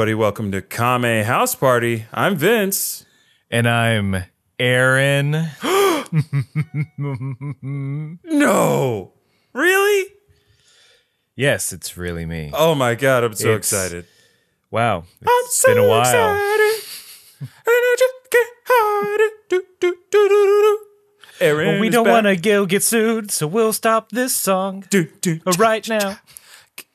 everybody. Welcome to Kame House Party. I'm Vince. And I'm Aaron. No! Really? Yes, it's really me. Oh my god, I'm so excited. Wow. It's been a while. Excited. And I just can't hide it. Aaron Well, we is don't back. want to get sued, so we'll stop this song right now.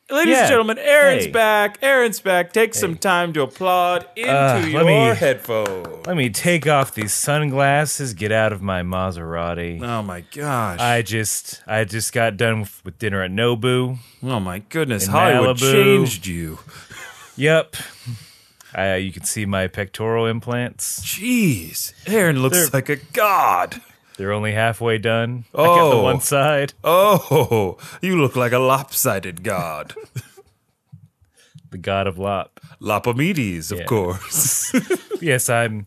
Ladies and gentlemen, Aaron's Hey. back. Aaron's back. Take some time to applaud into your headphones. Let me take off these sunglasses, get out of my Maserati. Oh my gosh. I just got done with dinner at Nobu. Oh my goodness. In Hollywood Malibu. changed you. Yep. You can see my pectoral implants. Jeez. Aaron looks like a god. They're only halfway done. I got the one side. Oh, you look like a lopsided god. The god of Lop. Lopomedes, of Yeah. course. Yes, I'm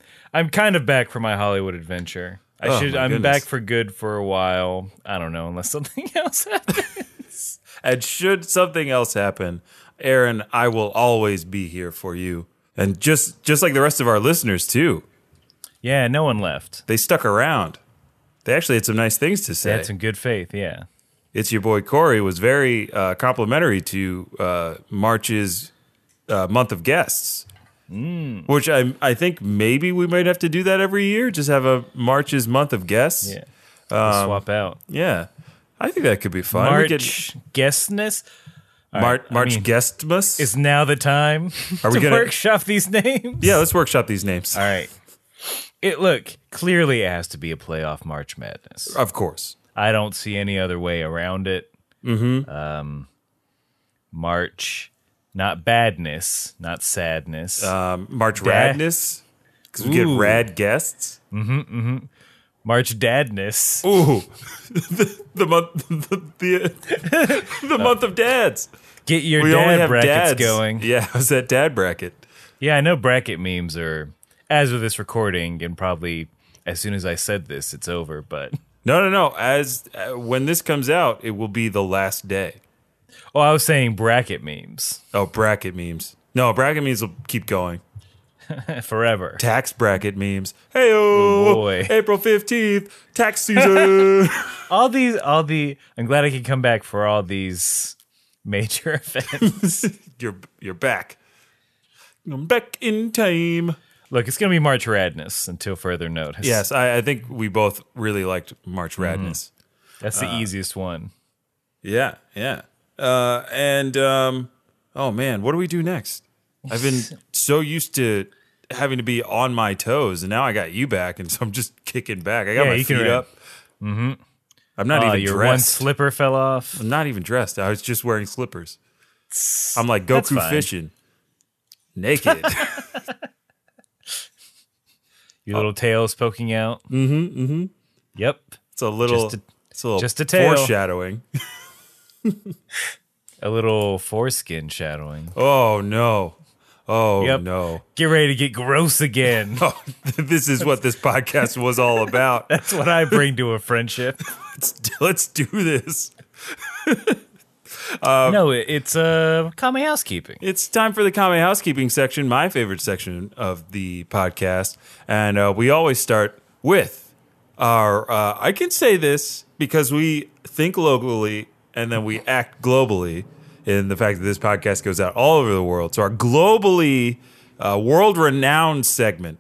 kind of back for my Hollywood adventure. My I'm goodness. back for good for a while. I don't know, unless something else happens. And should something else happen, Aaron, I will always be here for you. And just like the rest of our listeners, too. Yeah, no one left. They stuck around. They actually had some nice things to They say. had some good faith, yeah. It's Your Boy Corey was very complimentary to March's month of guests. Which I think maybe we might have to do that every year. Just have a March's month of guests. Yeah. We'll swap out. Yeah. I think that could be fun. March guestness. All right, March Guestmas? Is now the time Are we to gonna- workshop these names? Yeah, let's workshop these names. All right. Clearly it has to be a playoff March Madness. Of course. I don't see any other way around it. March, not badness, not sadness. March Radness? Because we get Ooh. rad guests. March dadness. Ooh. the month of dads. Get your We only dad have brackets dads. going. Yeah, how's that dad bracket? Yeah, I know bracket memes are, as of this recording, and probably as soon as I said this, it's over, but... No. As when this comes out, it will be the last day. Oh, I was saying bracket memes. Oh, bracket memes. No, bracket memes will keep going. Forever. Tax bracket memes. Hey, Oh, boy. April 15th, tax season. I'm glad I could come back for all these major events. You're back. I'm back in time. Look, it's going to be March Radness until further notice. Yes, I think we both really liked March Radness. That's the easiest one. Yeah. Oh man, what do we do next? I've been so used to having to be on my toes, and now I got you back, and so I'm just kicking back. I got Yeah, my you can feet run. up. Mm-hmm. I'm not even Your dressed. one slipper fell off. I'm not even dressed. I was just wearing slippers. I'm like That's Goku fine. fishing, naked. Your little tail's poking out. Yep. It's a little, just a tail. foreshadowing. A little foreskin shadowing. Oh no! Oh Yep. no! Get ready to get gross again. Oh, this is what this podcast was all about. That's what I bring to a friendship. Let's do this. No, it's Kame housekeeping. It's time for the Kame housekeeping section, my favorite section of the podcast, and we always start with our. I can say this because we think locally and then we act globally. In the fact that this podcast goes out all over the world, so our globally world-renowned segment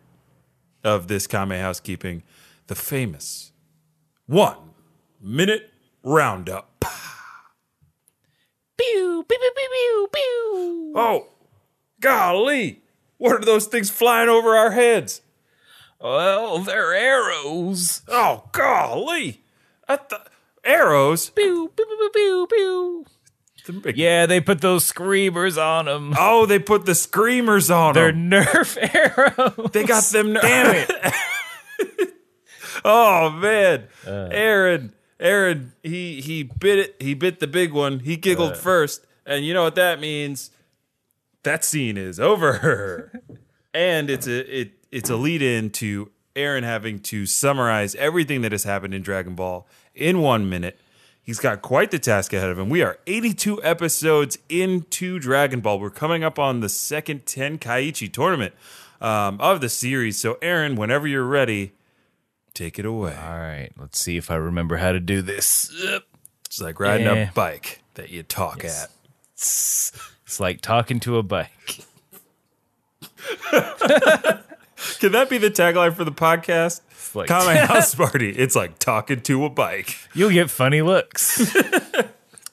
of this Kame housekeeping, the famous 1-minute roundup. Pew, pew, pew, pew, pew, pew. Oh, golly. What are those things flying over our heads? Well, they're arrows. Oh, golly. Arrows? Pew, pew, pew, pew, pew. Yeah, they put those screamers on them. Oh, they put the screamers on They're them. Nerf arrows. They got them. Damn it. Oh, man. Aaron, he bit it. He bit the big one. He giggled first. And you know what that means? That scene is over. And it's a lead in to Aaron having to summarize everything that has happened in Dragon Ball in 1 minute. He's got quite the task ahead of him. We are 82 episodes into Dragon Ball. We're coming up on the second Tenkaichi tournament of the series. So, Aaron, whenever you're ready, take it away. All right, let's see if I remember how to do this. It's like riding a bike that you talk at. It's like talking to a bike. Can that be the tagline for the podcast? Like, Kame House Party. It's like talking to a bike. You'll get funny looks.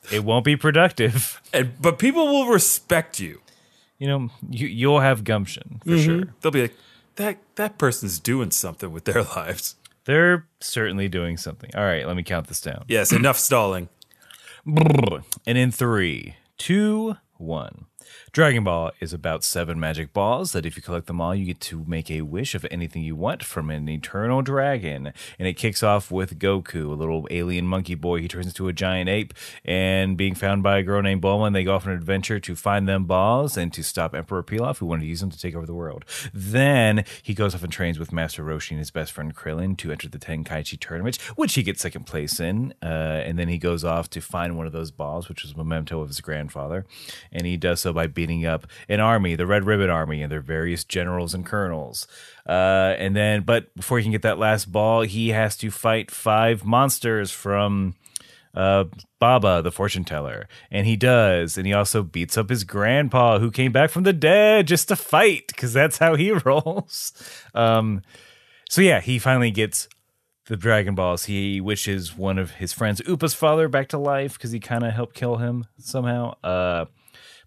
It won't be productive. But people will respect you. You know, you'll have gumption for sure. They'll be like, that person's doing something with their lives. They're certainly doing something. All right, let me count this down. Yes, enough stalling. And in 3, 2, 1. Dragon Ball is about 7 magic balls that if you collect them all, you get to make a wish of anything you want from an eternal dragon. And it kicks off with Goku, a little alien monkey boy. He turns into a giant ape and being found by a girl named Bulma. And they go off on an adventure to find them balls and to stop Emperor Pilaf, who wanted to use them to take over the world. Then he goes off and trains with Master Roshi and his best friend Krillin to enter the Tenkaichi tournament, which he gets second place in. And then he goes off to find one of those balls, which was a memento of his grandfather. And he does so by beating up an army, the Red Ribbon Army, and their various generals and colonels. But before he can get that last ball, he has to fight 5 monsters from Baba, the fortune teller. And he does. And he also beats up his grandpa, who came back from the dead just to fight, because that's how he rolls. He finally gets the Dragon Balls. He wishes one of his friends, Upa's father, back to life, because he kind of helped kill him somehow.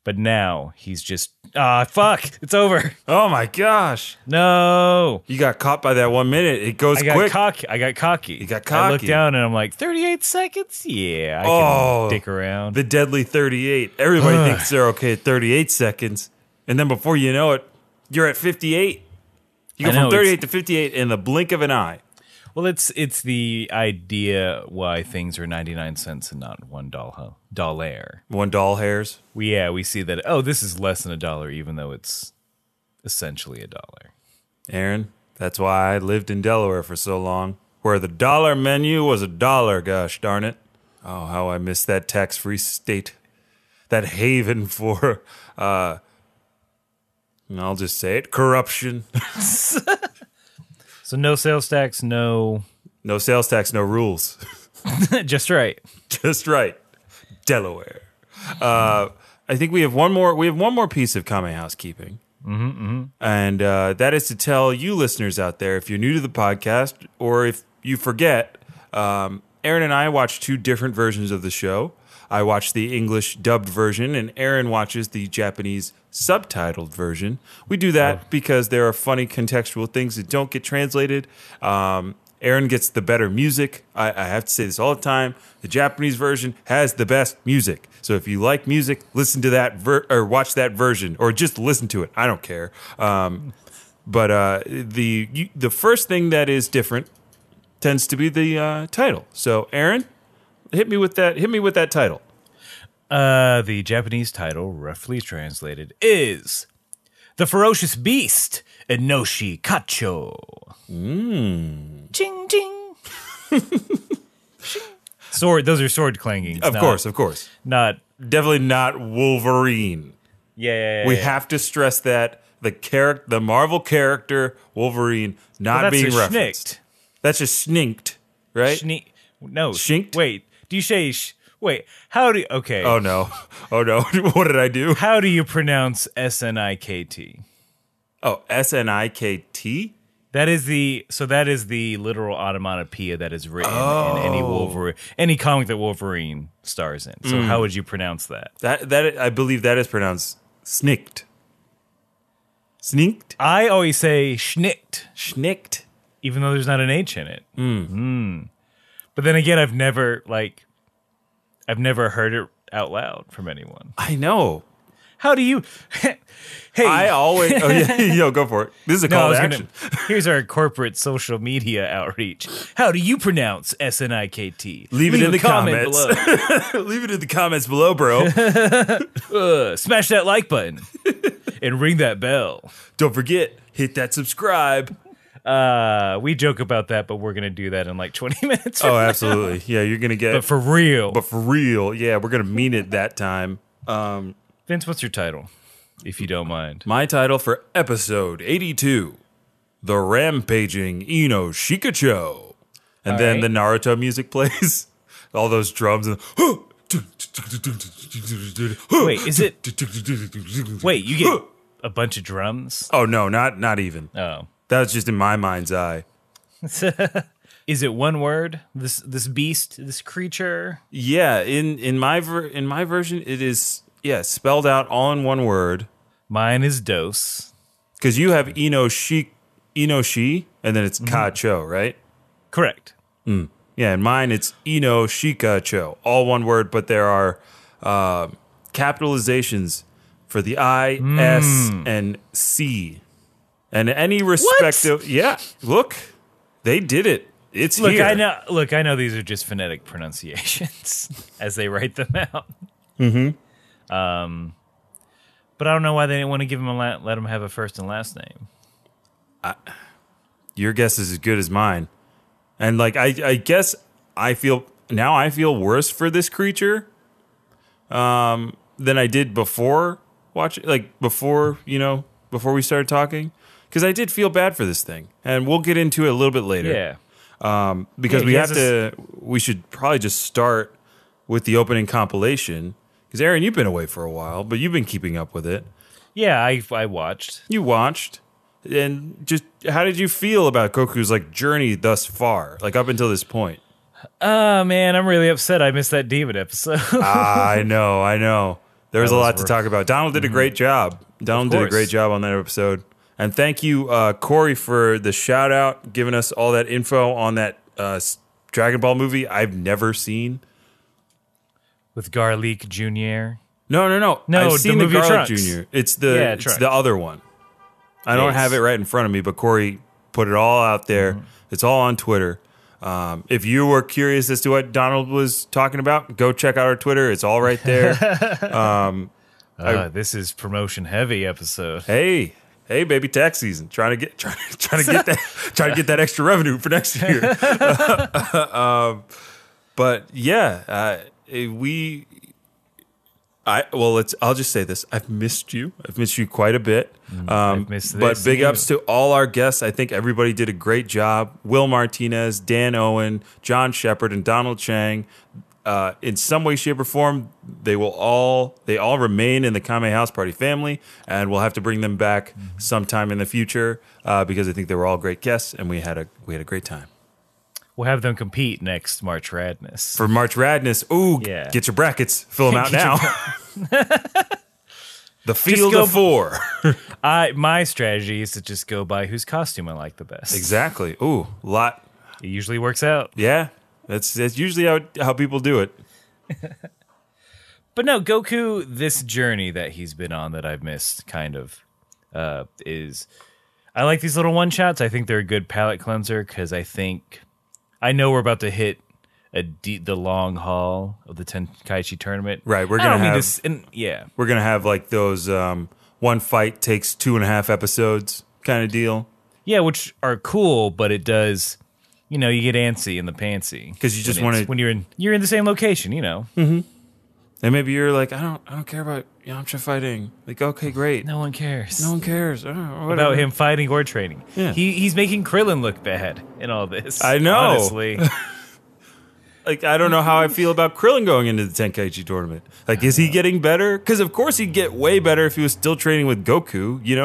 But now he's just, fuck, it's over. Oh my gosh. No. You got caught by that 1 minute. It goes quick. I got cocky. You got cocky. I looked down and I'm like, 38 seconds? Yeah, I can dick around. The deadly 38. Everybody thinks they're okay at 38 seconds. And then before you know it, you're at 58. You go from 38 to 58 in the blink of an eye. Well, it's the idea why things are 99 cents and not $1. Dollar. $1 hairs. We see that, this is less than $1, even though it's essentially $1. Aaron, that's why I lived in Delaware for so long, where the dollar menu was $1, gosh darn it. Oh, how I miss that tax-free state. That haven for, I'll just say it, corruption. So no sales tax, no sales tax, no rules. Just right. Just right. Delaware. I think we have one more piece of Kame housekeeping. And that is to tell you listeners out there, if you're new to the podcast or if you forget, Aaron and I watch 2 different versions of the show. I watch the English dubbed version, and Aaron watches the Japanese subtitled version. We do that because there are funny contextual things that don't get translated. Aaron gets the better music. I have to say this all the time. The Japanese version has the best music. So if you like music, listen to that or watch that version, or just listen to it. I don't care. But the first thing that is different tends to be the title. So Aaron, hit me with that title. The Japanese title, roughly translated, is The Ferocious Beast, InoShikaCho. Ching, ching. Sword, those are sword clangings. Of course. Definitely not Wolverine. Yeah. We have to stress that the Marvel character Wolverine not being referenced. Schnicked. That's just sninked, right? No. Shinked? Wait, do you say... Wait, how do... Okay. Oh, no. What did I do? How do you pronounce SNIKT? Oh, SNIKT? That is the literal onomatopoeia that is written in any comic that Wolverine stars in. So how would you pronounce that? That I believe that is pronounced snicked. Sninked? I always say schnicked. Schnicked. Even though there's not an H in it. But then again, I've never heard it out loud from anyone. I know. How do you... Hey. I always... Oh, yeah, go for it. This is a call to action. Here's our corporate social media outreach. How do you pronounce SNIKT? Leave it in the comments. Leave it in the comments below, bro. Smash that like button. And ring that bell. Don't forget, hit that subscribe. We joke about that, but we're going to do that in like 20 minutes. Oh, absolutely. Yeah, you're going to get... But for real. Yeah, we're going to mean it that time. Vince, what's your title, if you don't mind? My title for episode 82, The Rampaging InoShikaCho. And then the Naruto music plays. All those drums and... Wait, is it... Wait, you get a bunch of drums? Oh, no, not even. Oh. That was just in my mind's eye. Is it one word? This beast, this creature? Yeah, in my version, it is spelled out all in one word. Mine is dose. Because you have Inoshi, and then it's Kacho, right? Correct. Yeah, and mine it's InoShikaCho, all one word, but there are capitalizations for the I, S, and C. And any respective... What? Yeah, look, they did it. It's here. I know these are just phonetic pronunciations as they write them out. Mm-hmm. But I don't know why they didn't want to give him let him have a first and last name. Your guess is as good as mine. And like I guess I feel worse for this creature than I did before watching, like before we started talking, because I did feel bad for this thing, and we'll get into it a little bit later. Yeah. Because we should probably just start with the opening compilation. Because Aaron, you've been away for a while, but you've been keeping up with it. Yeah, I watched. You watched. And just how did you feel about Goku's like journey thus far, like up until this point? Man, I'm really upset. I missed that demon episode. I know. There was a lot to talk about. Donald did a great job. Donald did a great job on that episode. And thank you, Corey, for the shout out, giving us all that info on that Dragon Ball movie I've never seen. With Garlic Jr. No. I've seen the Garlic Jr. It's the other one. I don't have it right in front of me, but Corey put it all out there. Mm-hmm. It's all on Twitter. If you were curious as to what Donald was talking about, go check out our Twitter. It's all right there. This is promotion heavy episode. Hey, baby, tax season. Trying to get that extra revenue for next year. But yeah, I'll just say this. I've missed you. I've missed you quite a bit. I've missed this. But big ups to all our guests. I think everybody did a great job. Will Martinez, Dan Owen, John Shepard, and Donald Chang. In some way, shape, or form, they all remain in the Kame House Party family, and we'll have to bring them back sometime in the future because I think they were all great guests, and we had a great time. We'll have them compete next March Radness. For March Radness, get your brackets. Fill them out now. The field of four. My strategy is to just go by whose costume I like the best. Exactly. Lot. It usually works out. Yeah, that's usually how people do it. But no, Goku, this journey that he's been on that I've missed kind of is... I like these little one-shots. I think they're a good palate cleanser because I know we're about to hit the long haul of the Tenkaichi tournament. Right, we're gonna have like those one fight takes 2.5 episodes kind of deal. Yeah, which are cool, but it does, you get antsy in the pantsy because you just want to when you're in the same location, Mm-hmm. And maybe you're like, I don't care about Yamcha fighting. Like, okay, great. No one cares. About him fighting or training. Yeah. He's making Krillin look bad in all this. I know. Honestly. Like, I don't know how I feel about Krillin going into the Tenkaichi tournament. Like, is he getting better? Because, of course, he'd get way better if he was still training with Goku. You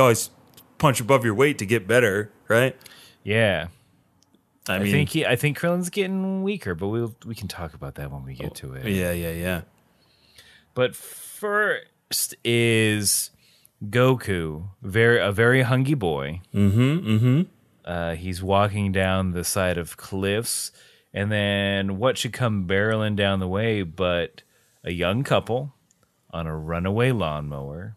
always punch above your weight to get better, right? Yeah. I think Krillin's getting weaker, but we can talk about that when we get to it. Yeah. But first is Goku, a very hungry boy. He's walking down the side of cliffs, and then what should come barreling down the way but a young couple on a runaway lawnmower.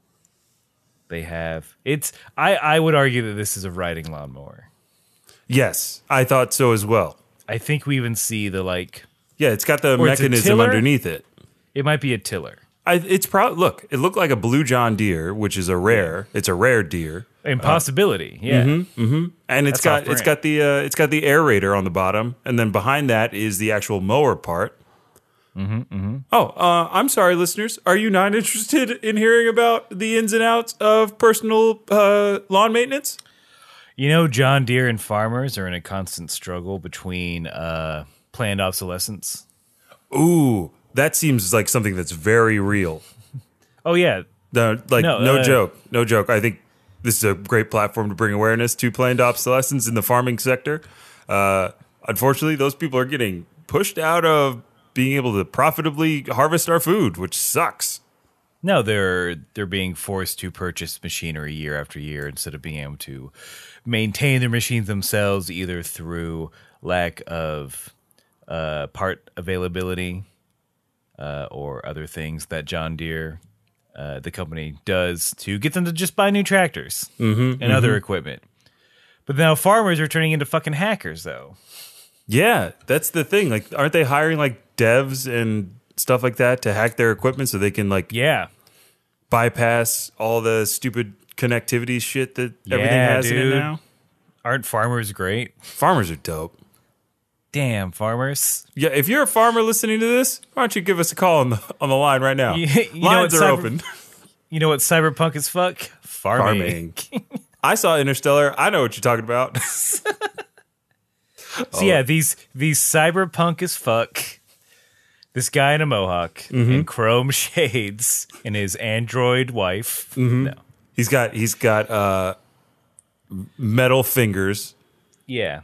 I would argue that this is a riding lawnmower. Yes, I thought so as well. I think we even see the it's got the mechanism underneath it. It might be a tiller. It looked like a blue John Deere, which is a rare. It's a rare deer. Impossibility, yeah. And it's got the aerator on the bottom, and then behind that is the actual mower part. I'm sorry, listeners. Are you not interested in hearing about the ins and outs of personal lawn maintenance? You know, John Deere and farmers are in a constant struggle between planned obsolescence. Ooh, that seems like something that's very real. Oh, yeah. No joke. No joke. I think this is a great platform to bring awareness to planned obsolescence in the farming sector. Unfortunately, those people are getting pushed out of being able to profitably harvest our food, which sucks. No, they're being forced to purchase machinery year after year instead of being able to maintain their machines themselves, either through lack of part availability or other things that John Deere, the company, does to get them to just buy new tractors and other equipment. But now farmers are turning into fucking hackers, though. Yeah, that's the thing. Like, aren't they hiring like devs and stuff like that to hack their equipment so they can bypass all the stupid connectivity shit that everything has in it now? Aren't farmers great? Farmers are dope. Damn, farmers. Yeah, if you're a farmer listening to this, why don't you give us a call on the line right now? Lines are open. You know what cyberpunk is fuck? Farming. I saw Interstellar. I know what you're talking about. So yeah, these cyberpunk as fuck. This guy in a mohawk and chrome shades and his android wife. No, he's got metal fingers. Yeah,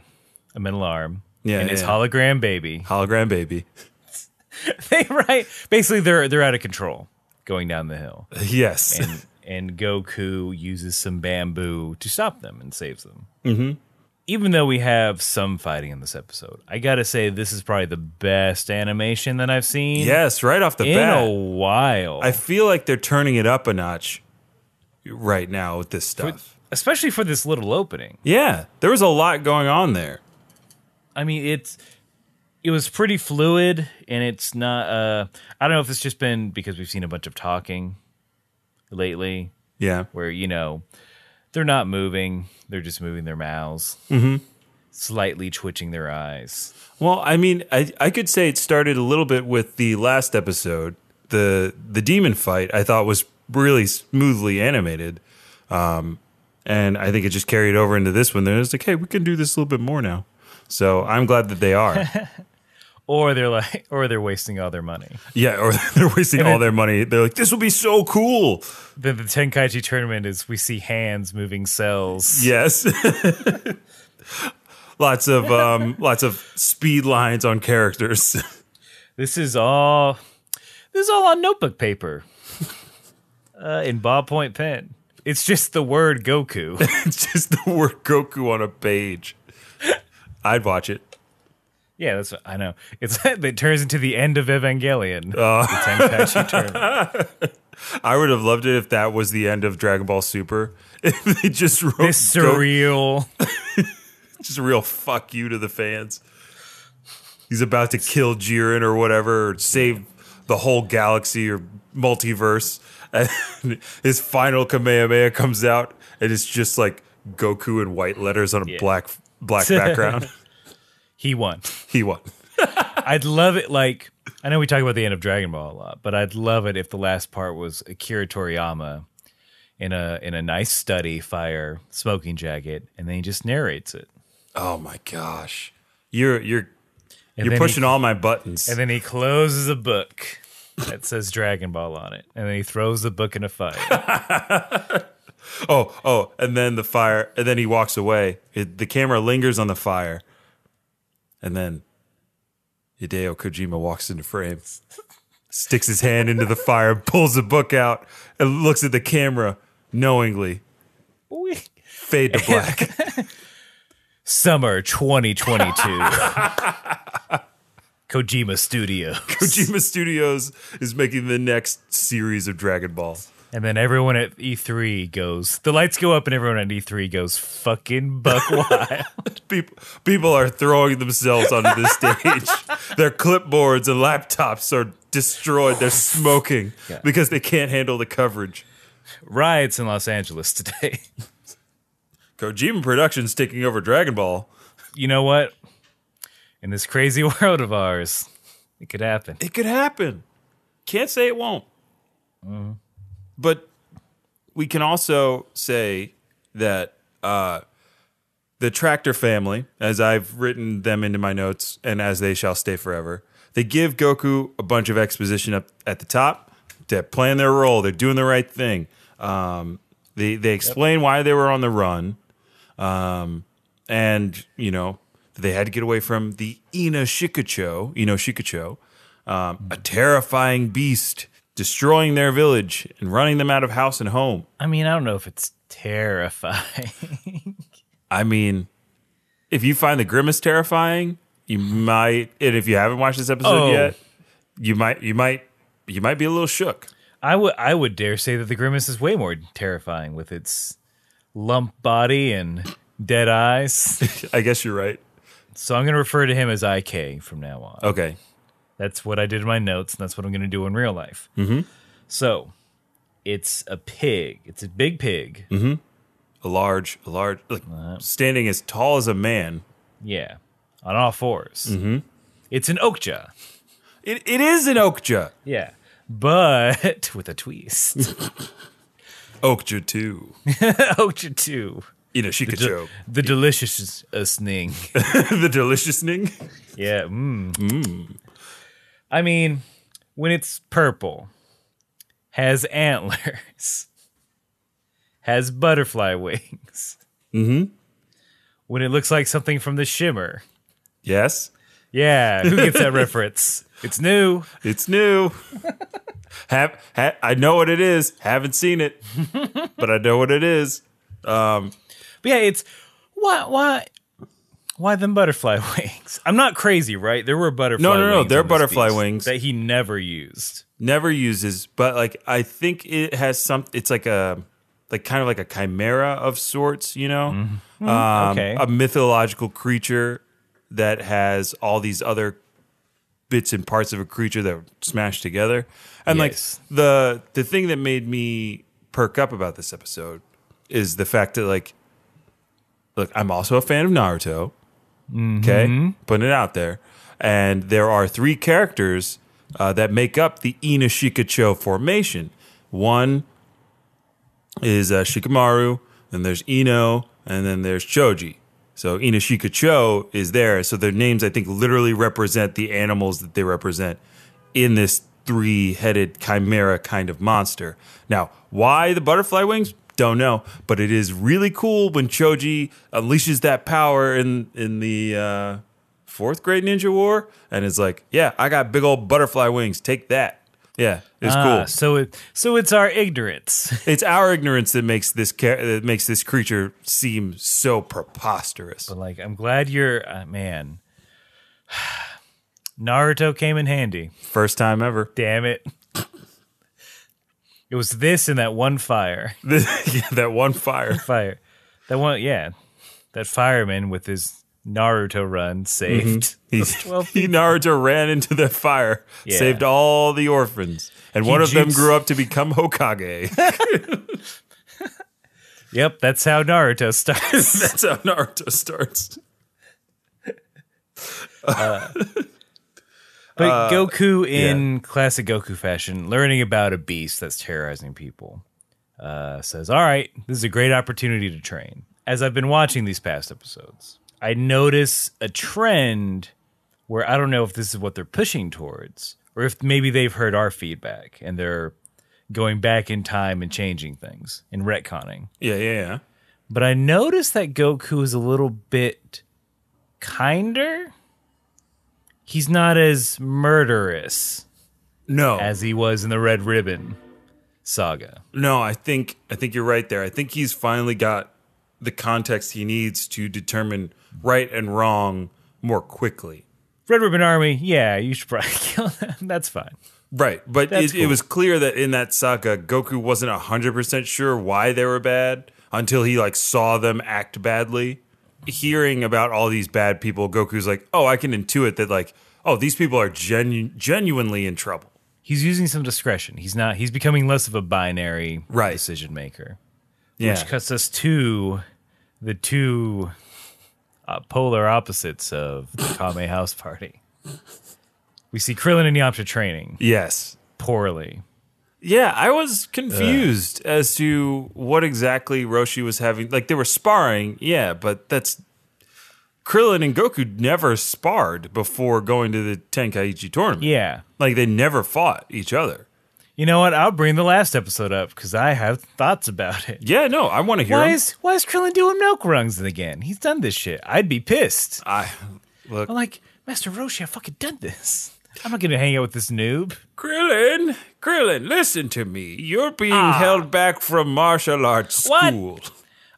a metal arm. Yeah, and his hologram baby. Basically, they're out of control going down the hill. Yes, and Goku uses some bamboo to stop them and saves them. Even though we have some fighting in this episode, I gotta say this is probably the best animation that I've seen. Yes, right off the bat. In a while. I feel like they're turning it up a notch right now with this stuff. Especially for this little opening. Yeah, there was a lot going on there. I mean, it was pretty fluid, and it's not... I don't know if it's just been because we've seen a bunch of talking lately. Yeah. Where, they're not moving. They're just moving their mouths. Slightly twitching their eyes. Well, I mean, I could say it started a little bit with the last episode. The demon fight, I thought, was really smoothly animated. And I think it just carried over into this one. They're just like, hey, we can do this a little bit more now. So I'm glad that they are. Or they're wasting all their money. Yeah, or they're wasting all their money. They're like, this will be so cool. Then the Tenkaichi tournament is we see hands moving cells. Yes. lots of speed lines on characters. This is all on notebook paper. In ballpoint pen. It's just the word Goku. It's just the word Goku on a page. I'd watch it. Yeah, that's what I know. It turns into the end of Evangelion. The Tenkaichi tournament. I would have loved it if that was the end of Dragon Ball Super. If they just wrote this surreal, just a real fuck you to the fans. He's about to kill Jiren or whatever, or save the whole galaxy or multiverse. And his final Kamehameha comes out, and it's just like Goku in white letters on a black background. He won. I'd love it. Like, I know we talk about the end of Dragon Ball a lot, but I'd love it if the last part was Akira Toriyama in a nice study, fire, smoking jacket, and then he just narrates it. Oh my gosh, you're pushing all my buttons. And then he closes a book that says Dragon Ball on it, and then he throws the book in a fire. Oh, and then the fire, and then he walks away. The camera lingers on the fire. And then Hideo Kojima walks into frame, sticks his hand into the fire, pulls the book out, and looks at the camera knowingly. Fade to black. Summer 2022. Kojima Studios. Kojima Studios is making the next series of Dragon Ball. And then everyone at E3 goes, the lights go up and everyone at E3 goes fucking buck wild. People are throwing themselves onto the stage. Their clipboards and laptops are destroyed. They're smoking because they can't handle the coverage. Riots in Los Angeles today. Kojima Productions taking over Dragon Ball. You know what? In this crazy world of ours, it could happen. It could happen. Can't say it won't. But we can also say that the Tractor family, as I've written them into my notes, and as they shall stay forever, they give Goku a bunch of exposition up at the top. They're playing their role. They're doing the right thing. They explain why they were on the run. And, you know, they had to get away from the InoShikaCho, a terrifying beast destroying their village and running them out of house and home. I mean, I don't know if it's terrifying. I mean, if you find the Grimace terrifying, you might, and if you haven't watched this episode yet, you might be a little shook. I would dare say that the Grimace is way more terrifying with its lump body and dead eyes. I guess you're right. So I'm going to refer to him as IK from now on. Okay. That's what I did in my notes, and that's what I'm going to do in real life. Mm-hmm. So, it's a pig. It's a big pig. Mm-hmm. A large, like standing as tall as a man. Yeah, on all fours. Mm-hmm. It's an Okja. It is an Okja. Yeah, but with a twist. Okja 2. Okja 2. InoShikaCho. The delicious-ning. The delicious-ning? Yeah. I mean, when it's purple, has antlers, has butterfly wings. Mm-hmm. When it looks like something from The Shimmer. Yes. Yeah, who gets that reference? It's new. It's new. I know what it is. Haven't seen it, but I know what it is. But yeah, it's why them butterfly wings? I'm not crazy, right? There were butterfly wings. No. They're butterfly wings that he never used. Never uses, but like I think it has some. It's like kind of like a chimera of sorts, you know. Mm-hmm. Okay. A mythological creature that has all these other bits and parts of a creature that are smashed together. And yes. like the thing that made me perk up about this episode is the fact that like, look, I'm also a fan of Naruto. Mm-hmm. Okay, putting it out there, and there are 3 characters that make up the InoShikaCho formation. One is Shikamaru, then there's Ino, and then there's Choji. So InoShikaCho is there. So their names, I think, literally represent the animals that they represent in this 3-headed chimera kind of monster. Now, why the butterfly wings? Don't know, but it is really cool when Choji unleashes that power in the 4th Great Ninja War, and is like, "Yeah, I got big old butterfly wings. Take that." Yeah, it's cool. So it's our ignorance. It's our ignorance that makes this creature seem so preposterous. But like, I'm glad you're man. Naruto came in handy. First time ever. Damn it. It was this and that one fire. That one fire. That one, yeah. That fireman with his Naruto run saved. He Naruto ran into the fire, saved all the orphans, and one of them grew up to become Hokage. Yep, that's how Naruto starts. That's how Naruto starts. But Goku, in classic Goku fashion, learning about a beast that's terrorizing people, says, all right, this is a great opportunity to train. As I've been watching these past episodes, I notice a trend where I don't know if this is what they're pushing towards, or if maybe they've heard our feedback and they're going back in time and changing things and retconning. Yeah. But I noticed that Goku is a little bit kinder. He's not as murderous, as he was in the Red Ribbon saga. No, I think you're right there. I think he's finally got the context he needs to determine right and wrong more quickly. Red Ribbon Army, yeah, you should probably kill them. That's fine. Right, but it was clear that in that saga, Goku wasn't 100% sure why they were bad until he like saw them act badly. Hearing about all these bad people, Goku's like, oh, I can intuit that like, oh, these people are genuinely in trouble. He's using some discretion. He's becoming less of a binary decision maker. Yeah. Which cuts us to the two polar opposites of the Kame house party. We see Krillin and Yamcha training. Yes. Poorly. Yeah, I was confused as to what exactly Roshi was having. Like, they were sparring, yeah, but that's... Krillin and Goku never sparred before going to the Tenkaichi tournament. Yeah. Like, they never fought each other. You know what? I'll bring the last episode up because I have thoughts about it. Yeah, no, I want to hear Why him. is Krillin doing milk runs again? He's done this shit. I'd be pissed. Look, I'm like, Master Roshi, I fucking done this. I'm not going to hang out with this noob. Krillin, listen to me. You're being held back from martial arts school. What?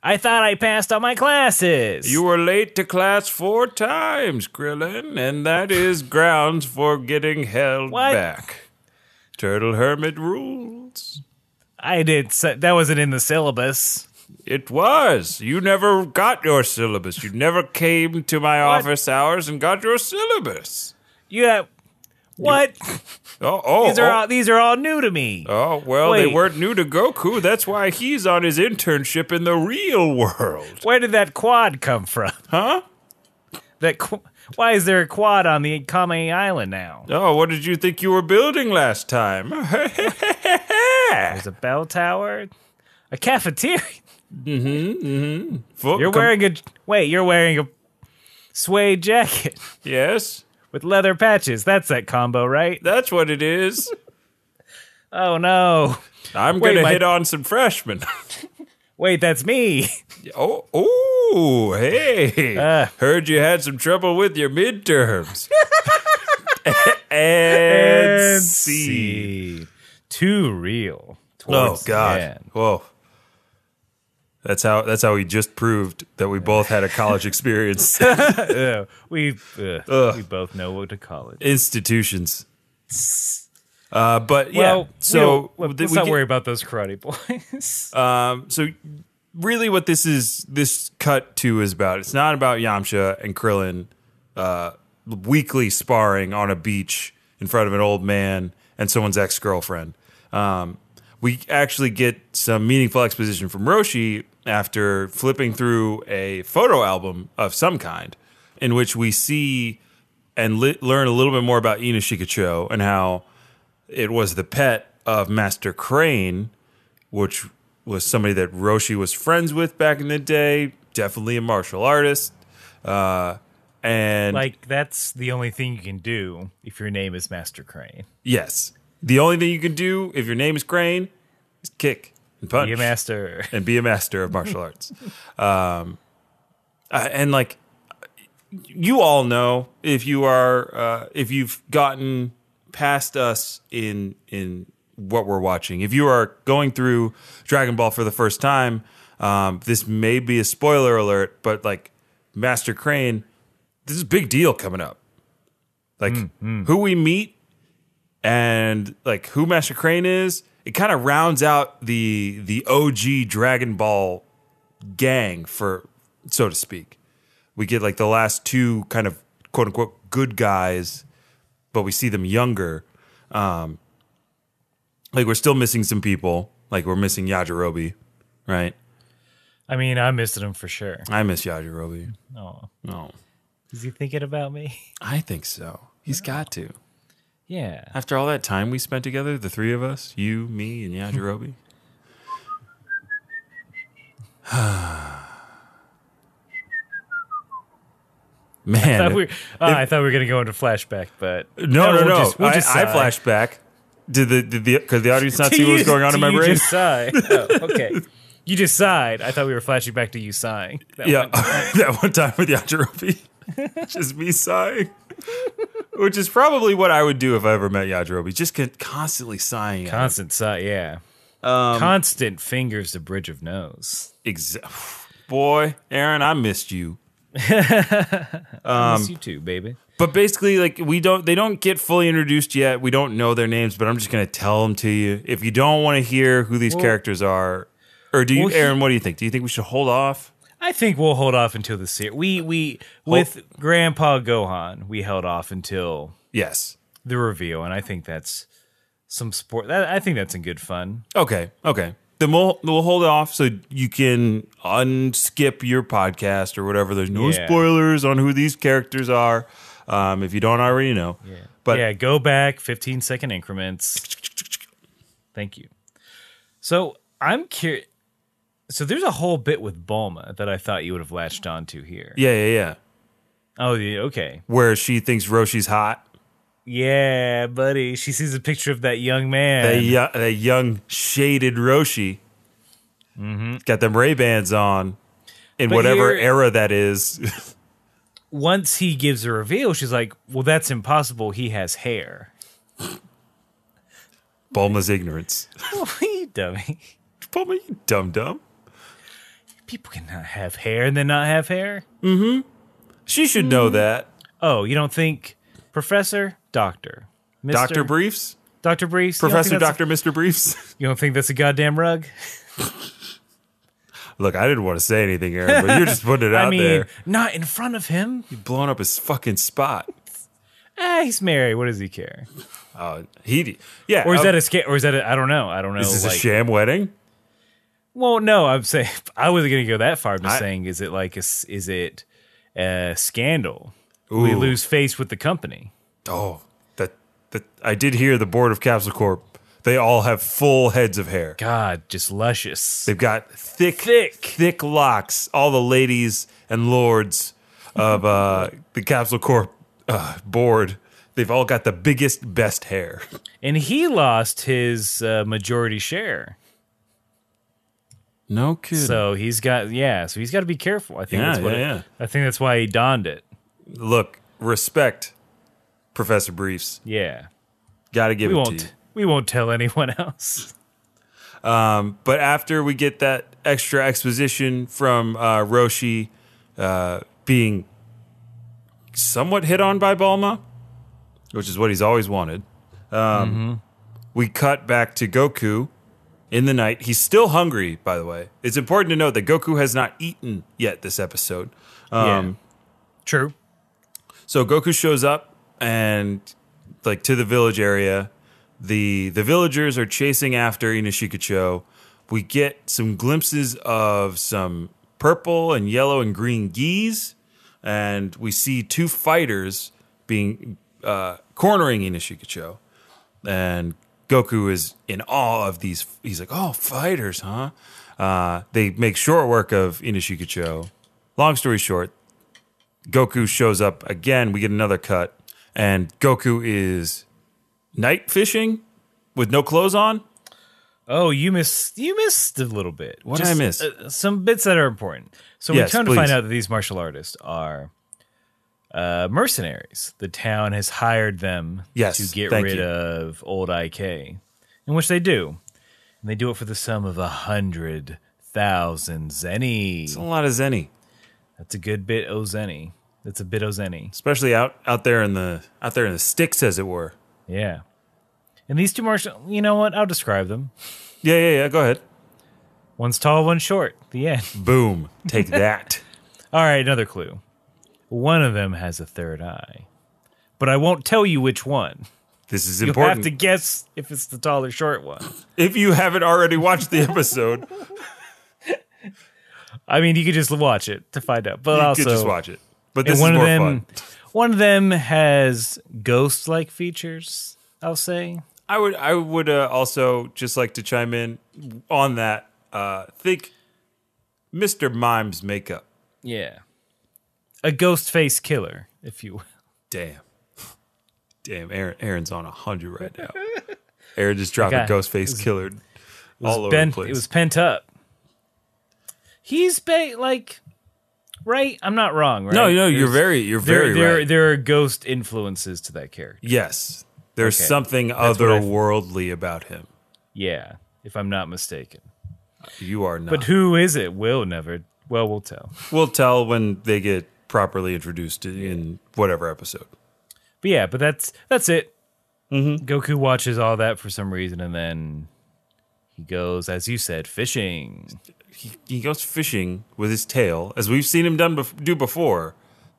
I thought I passed all my classes. You were late to class 4 times, Krillin, and that is grounds for getting held back. Turtle Hermit rules. I did. That wasn't in the syllabus. It was. You never got your syllabus. You never came to my office hours and got your syllabus. Yeah. What? These are all new to me. Oh, well, They weren't new to Goku. That's why he's on his internship in the real world. Where did that quad come from? Huh? Why is there a quad on the Kame Island now? Oh, what did you think you were building last time? There's a bell tower, a cafeteria. You're wearing a suede jacket. Yes. With leather patches. That's that combo, right? That's what it is. Oh, no. I'm going to hit on some freshmen. Wait, that's me. Oh, hey. Heard you had some trouble with your midterms. and see. Too real. Oh, God. Whoa. That's how we just proved that we both had a college experience. We both know what to call it. Institutions. But yeah, let's not worry about those karate boys. So really, what this cut to is about. It's not about Yamcha and Krillin weekly sparring on a beach in front of an old man and someone's ex-girlfriend. We actually get some meaningful exposition from Roshi after flipping through a photo album of some kind, in which we see and learn a little bit more about InoShikaCho and how it was the pet of Master Crane, which was somebody that Roshi was friends with back in the day, definitely a martial artist. And like, that's the only thing you can do if your name is Master Crane. Yes. The only thing you can do if your name is Crane is kick and punch. Be a master. And be a master of martial arts. And like, you all know, if you've gotten past us in what we're watching, if you are going through Dragon Ball for the first time, this may be a spoiler alert, but like Master Crane, this is a big deal coming up. Like who we meet and like who Master Crane is, it kind of rounds out the OG Dragon Ball gang, for so to speak. We get like the last two kind of quote unquote good guys, but we see them younger. Like we're still missing some people. Like we're missing Yajirobe, right? I mean, I missed him for sure. I miss Yajirobe. Oh. No. Is he thinking about me? I think so. He's got to. Yeah. After all that time we spent together, the three of us, you, me, and Yajirobe. Man. I thought we were going to go into flashback, but... No. We'll just I flashed back. Could the audience not see what was going on in my brain? You just sigh. Oh, okay. You just sighed. I thought we were flashing back to you sighing. That one time with Yajirobe. Just me sighing. Which is probably what I would do if I ever met Yajirobe. Just constantly sighing. Constant sigh, yeah. Constant fingers to bridge of nose. Boy, Aaron, I missed you. I miss you too, baby. But basically, like they don't get fully introduced yet. We don't know their names, but I'm just gonna tell them to you. If you don't want to hear who these characters are, or do you, Aaron? What do you think? Do you think we should hold off? I think we'll hold off until the series. We with Grandpa Gohan, we held off until the reveal, and I think that's some sport. I think that's in good fun. Okay. then we'll hold off so you can unskip your podcast or whatever. There's no spoilers on who these characters are, if you don't already know. Yeah. But go back 15-second increments. Thank you. So I'm curious. So there's a whole bit with Bulma that I thought you would have latched onto here. Yeah. Oh, yeah, okay. Where she thinks Roshi's hot. Yeah, buddy. She sees a picture of that young man. That young shaded Roshi. Mm-hmm. Got them Ray-Bans on in whatever era that is. Once he gives a reveal, she's like, well, that's impossible. He has hair. Bulma's ignorance. Oh, you dummy. Bulma, you dumb. People cannot have hair and then not have hair. Mm-hmm. She should know that. Oh, you don't think Professor, Doctor, Mr. Dr. Briefs? Dr. Briefs? Professor, Dr. Mr. Briefs? You don't think that's a goddamn rug? Look, I didn't want to say anything, Aaron, but you're just putting it out there. Not in front of him. You're blowing up his fucking spot. He's married. What does he care? Yeah. Or is that a scam? Or is that I don't know. Is this a sham wedding? Well, no, I'm saying I wasn't going to go that far. I'm just saying, is it a scandal? Ooh. We lose face with the company. Oh, that I did hear the board of Capsule Corp. They all have full heads of hair. God, just luscious. They've got thick locks. All the ladies and lords of the Capsule Corp board. They've all got the biggest, best hair. And he lost his majority share. No kidding. So he's got to be careful. I think I think that's why he donned it. Look, respect Professor Briefs. Yeah. Got to give it to you. We won't tell anyone else. But after we get that extra exposition from Roshi being somewhat hit on by Bulma, which is what he's always wanted, we cut back to Goku in the night. He's still hungry, by the way. It's important to note that Goku has not eaten yet this episode. True. So Goku shows up and to the village area. The villagers are chasing after InoShikaCho. We get some glimpses of some purple and yellow and green geese, and we see two fighters being cornering InoShikaCho. And Goku is in awe of these. He's like, "Oh, fighters, huh?" They make short work of InoShikaCho. Long story short, Goku shows up again. We get another cut, and Goku is night fishing with no clothes on. Oh, you missed a little bit. What did I miss? Some bits that are important. So we come to find out that these martial artists are mercenaries. The town has hired them to get rid of old IK, in which they do. And they do it for the sum of 100,000 zenny. It's a lot of zenny. That's a good bit of zenny. That's a bit of zenny. Especially out there in the sticks, as it were. Yeah. And these two martial, you know what? I'll describe them. Yeah. Go ahead. One's tall, one's short. The end. Boom. Take that. All right, another clue. One of them has a third eye. But I won't tell you which one. This is You'll important. have to guess if it's the tall or short one. If you haven't already watched the episode. I mean, you could just watch it to find out. But you could just watch it. But this is more fun. One of them has ghost-like features, I'll say. I would also just like to chime in on that. Think Mr. Mime's makeup. Yeah. A ghost face killer, if you will. Damn, Aaron's on 100 right now. Aaron just dropped a ghost face killer all over the place. It was pent up. He's right? I'm not wrong, right? No, you're very right. There are ghost influences to that character. Yes. There's something otherworldly about him. Yeah, if I'm not mistaken. You are not. But who is it? We'll tell. We'll tell when they get properly introduced in whatever episode. But that's it. Mm-hmm. Goku watches all that for some reason, and then he goes, as you said, fishing. He goes fishing with his tail, as we've seen him do before.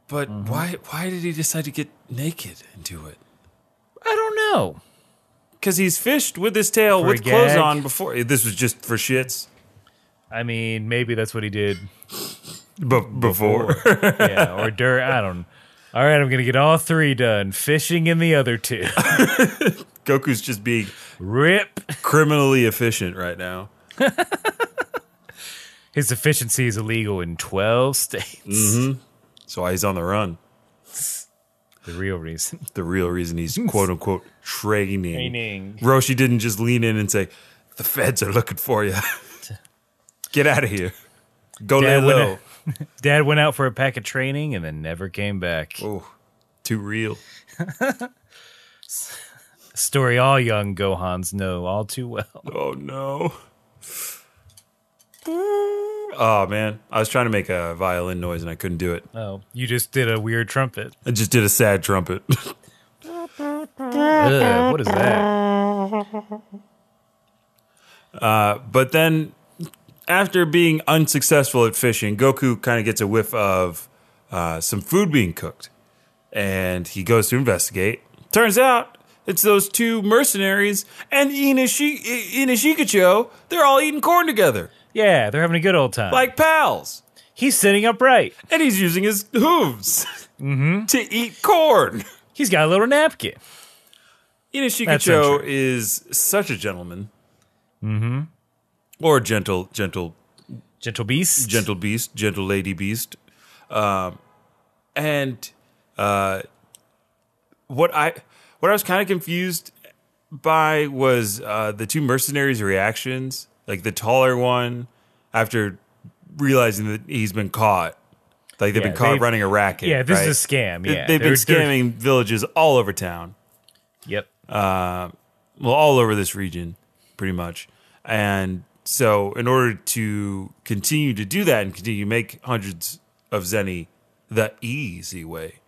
But why did he decide to get naked and do it? I don't know. because he's fished with his tail For a with clothes gag? on before. This was just for shits. I mean, maybe that's what he did Before. yeah, or during. I don't. All right, I'm gonna get all 3 done. Fishing in the other 2. Goku's just being Rip. criminally efficient right now. His efficiency is illegal in 12 states. Mm-hmm. That's why he's on the run. The real reason. The real reason he's quote unquote training. Training. Roshi didn't just lean in and say, "The feds are looking for you. Get out of here. Go lay low." Dad went out for a pack of training and then never came back. Oh, too real. Story all young Gohans know all too well. Oh no. Oh man, I was trying to make a violin noise and I couldn't do it. Oh, you just did a weird trumpet. I just did a sad trumpet. Ugh, what is that? But then, after being unsuccessful at fishing, Goku kind of gets a whiff of some food being cooked. And he goes to investigate. Turns out, it's those 2 mercenaries and InoShikaCho. They're all eating corn together. Yeah, they're having a good old time. Like pals. He's sitting upright. And he's using his hooves to eat corn. He's got a little napkin. InoShikaCho is such a gentleman. Mm-hmm. Or gentle Gentle beast. gentle beast, gentle lady beast. What I was kind of confused by was the 2 mercenaries' reactions. Like the taller one, after realizing that he's been caught. Like they've been caught running a racket. Yeah, this right? is a scam. Yeah, They've been scamming villages all over town. Yep. Well, all over this region, pretty much. And so in order to continue to do that and continue to make hundreds of zenny the easy way,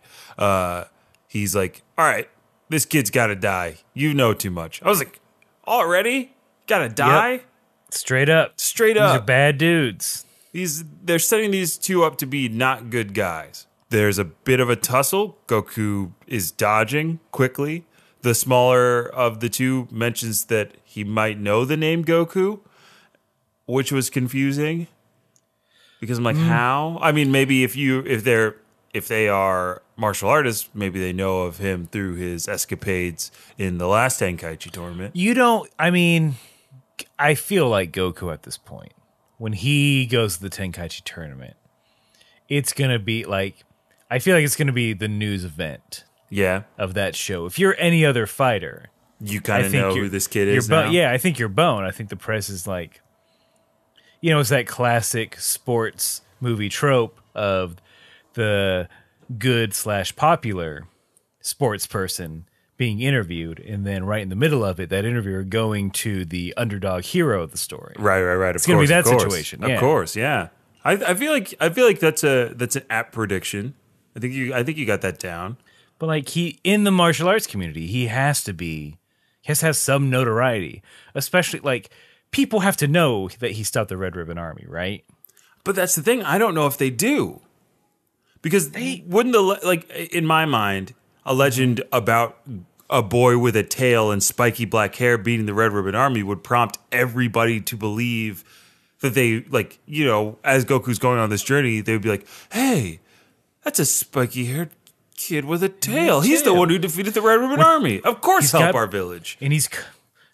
he's like, all right, this kid's got to die. You know too much. I was like, already? Got to die? Yep. Straight up. Straight These up. are bad dudes. They're setting these 2 up to be not good guys. There's a bit of a tussle. Goku is dodging quickly. The smaller of the 2 mentions that he might know the name Goku, which was confusing. Because I'm like, how? I mean, maybe if they are martial artists, maybe they know of him through his escapades in the last Tenkaichi tournament. I feel like Goku at this point, when he goes to the Tenkaichi tournament, it's going to be like, I feel like it's going to be the news event of that show. If you're any other fighter, you kind of know who this kid is now. Yeah, I think you're Bone. I think the press is like, it's that classic sports movie trope of the good/popular sports person being interviewed, and then right in the middle of it, that interviewer going to the underdog hero of the story. Right. It's going to be that situation. Of course, yeah. I feel like that's an apt prediction. I think you got that down. But like in the martial arts community, he has to have some notoriety. Especially like people have to know that he stopped the Red Ribbon Army, right? But that's the thing. I don't know if they do. Because in my mind, a legend about a boy with a tail and spiky black hair beating the Red Ribbon Army would prompt everybody to believe that they, as Goku's going on this journey, they would be like, hey, that's a spiky-haired kid with a tail. He's the one who defeated the Red Ribbon Army. Of course, help our village. And he's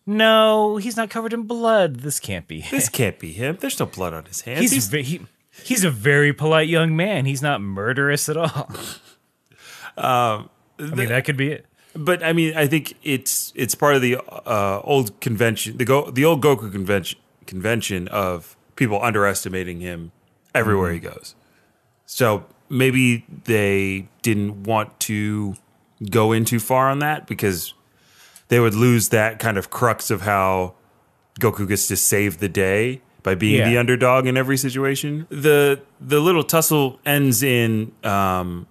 not covered in blood. This can't be him. This can't be him. There's no blood on his hands. He's a very polite young man. He's not murderous at all. That could be it. But I mean, I think it's part of the old convention, the old Goku convention of people underestimating him everywhere he goes. So maybe they didn't want to go in too far on that because they would lose that kind of crux of how Goku gets to save the day by being the underdog in every situation. The little tussle ends in the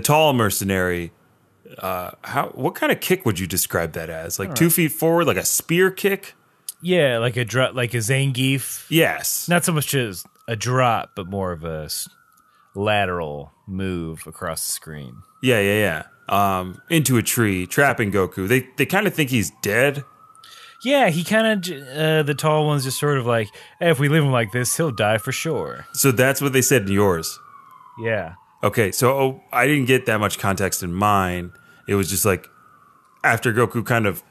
tall mercenary. What kind of kick would you describe that as? Like 2 feet forward, like a spear kick? Yeah, like a Zangief. Yes. Not so much as a drop, but more of a lateral move across the screen. Yeah. Into a tree, trapping Goku. They kind of think he's dead Yeah, he kind of, the tall one's just sort of like, hey, if we leave him like this, he'll die for sure. So that's what they said in yours. Yeah. Okay, so I didn't get that much context in mine. It was just like after Goku kind of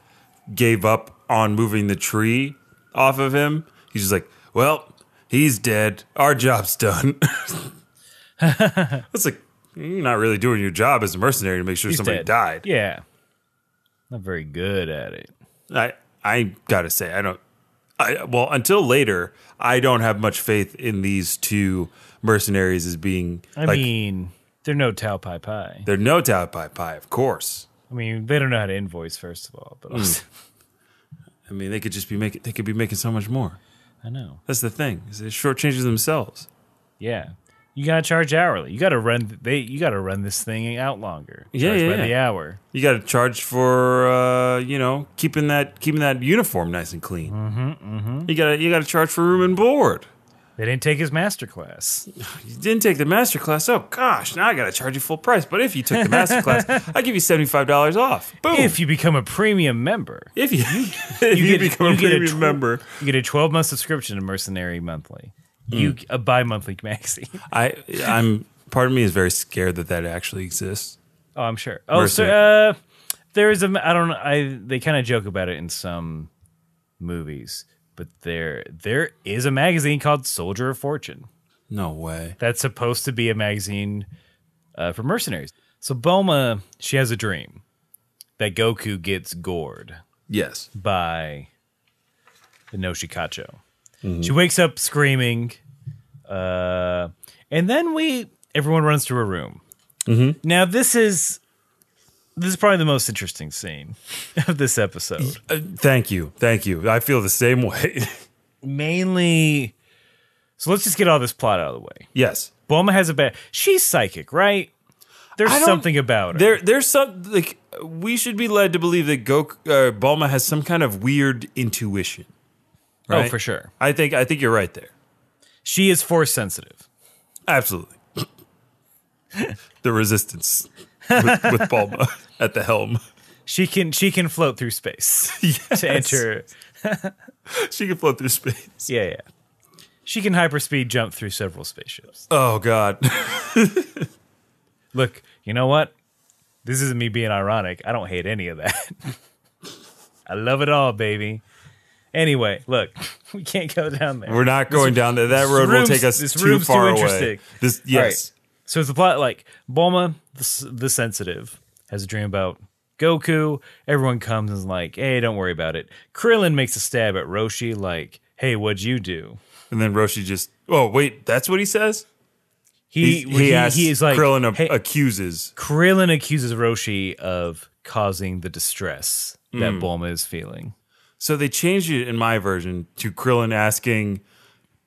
gave up on moving the tree off of him, he's just like, well, he's dead. Our job's done. It's like, you're not really doing your job as a mercenary to make sure somebody dead. died. Yeah. Not very good at it. I gotta say, well, until later, I don't have much faith in these two mercenaries as being. I mean, they're no Tao Pai Pai. They're no Tao Pai Pai, of course. I mean, they don't know how to invoice, first of all. But also, I mean, they could just be making. They could be making so much more. I know. That's the thing. Is they shortchange themselves. Yeah. You gotta charge hourly. You gotta run. You gotta run this thing out longer. Yeah, Charge yeah, by the hour. You got to charge for keeping that uniform nice and clean. You got to charge for room and board. They didn't take his master class. You didn't take the master class. Oh gosh, now I got to charge you full price. But if you took the master class, I give you $75 off. Boom. If you become a premium member, If you become a premium member, you get a 12-month subscription to Mercenary Monthly. A bi-monthly magazine. I'm part of me is very scared that actually exists. Oh, I'm sure. Oh, so there's I don't know. They kind of joke about it in some movies, but there is a magazine called Soldier of Fortune. No way. That's supposed to be a magazine for mercenaries. So Bulma, she has a dream that Goku gets gored. Yes. By InoShikaCho. She wakes up screaming, and then everyone runs to her room. Now this is probably the most interesting scene of this episode. Thank you. I feel the same way. Mainly, so let's just get all this plot out of the way. Yes, Bulma has she's psychic, right? There's something about her. There's some we should be led to believe that Bulma has some kind of weird intuition. Right? Oh, for sure. I think you're right there. She is force sensitive. Absolutely. The resistance with Bulma at the helm. She can float through space to enter. She can float through space. Yeah. She can hyperspeed jump through several spaceships. Oh God. Look, you know what? This isn't me being ironic. I don't hate any of that. I love it all, baby. Anyway, look, we can't go down there. We're not going down there. That road will take us too far away. Yes. Right. So it's the plot, like, Bulma, the sensitive, has a dream about Goku. Everyone comes and is like, hey, don't worry about it. Krillin makes a stab at Roshi, like, hey, what'd you do? And then Roshi just, oh, wait, that's what he says? He is like, Krillin accuses. Krillin accuses Roshi of causing the distress that Bulma is feeling. So they changed it in my version to Krillin asking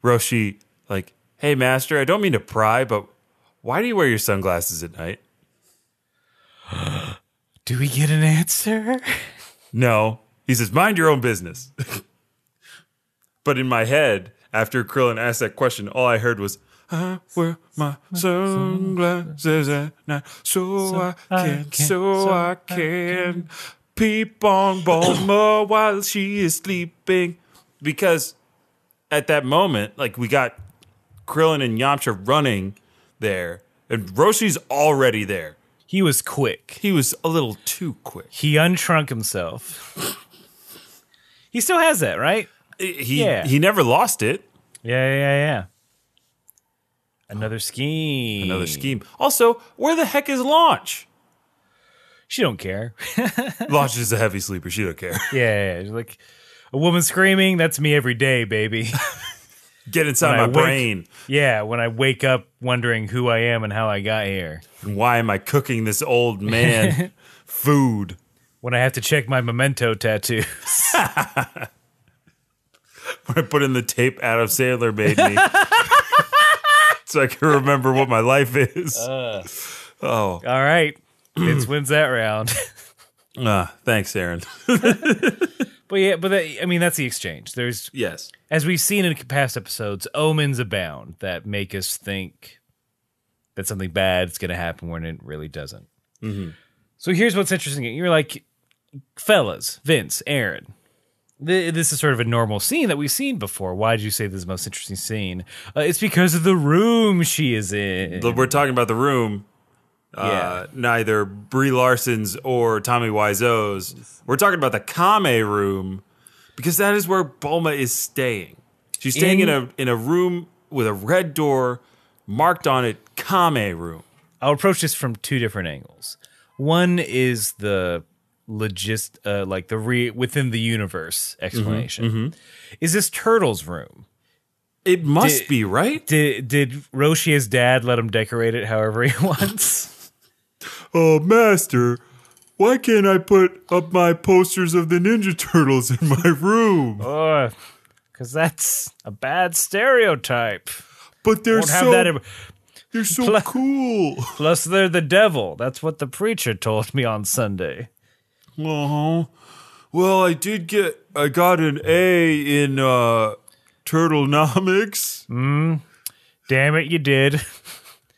Roshi, like, hey, master, I don't mean to pry, but why do you wear your sunglasses at night? Do we get an answer? No. He says, mind your own business. But in my head, after Krillin asked that question, all I heard was, I wear my sunglasses at night so I can peep on Bulma while she is sleeping. Because at that moment, like, we got Krillin and Yamcha running there, and Roshi's already there. He was quick. He was a little too quick. He untrunk himself. He still has that, right? He never lost it. Yeah. Another scheme. Also, where the heck is Launch? She don't care. Launch is a heavy sleeper. She don't care. Yeah. She's like, a woman screaming, that's me every day, baby. Get inside my brain. Yeah, when I wake up wondering who I am and how I got here. And why am I cooking this old man food? When I have to check my memento tattoos. When I put in the tape Adam Sandler made me. So I can remember what my life is. All right. Vince wins that round. Thanks, Aaron. But that's the exchange. There's yes, as we've seen in past episodes, omens abound that make us think that something bad is going to happen when it really doesn't. Mm-hmm. So here's what's interesting: you're like, fellas, Vince, Aaron, This is sort of a normal scene that we've seen before. Why did you say this is the most interesting scene? It's because of the room she is in. We're talking about the room. Neither Brie Larson's or Tommy Wiseau's. We're talking about the Kame room because that is where Bulma is staying. She's staying in a room with a red door marked on it, Kame room. I'll approach this from two different angles. One is the within the universe explanation. Is this Turtle's room? It must be, right? Did Roshia's dad let him decorate it however he wants? Oh, Master, why can't I put up my posters of the Ninja Turtles in my room? Because that's a bad stereotype. But they're so cool. Plus, they're the devil. That's what the preacher told me on Sunday. Well, I got an A in Turtlenomics. Damn it, you did.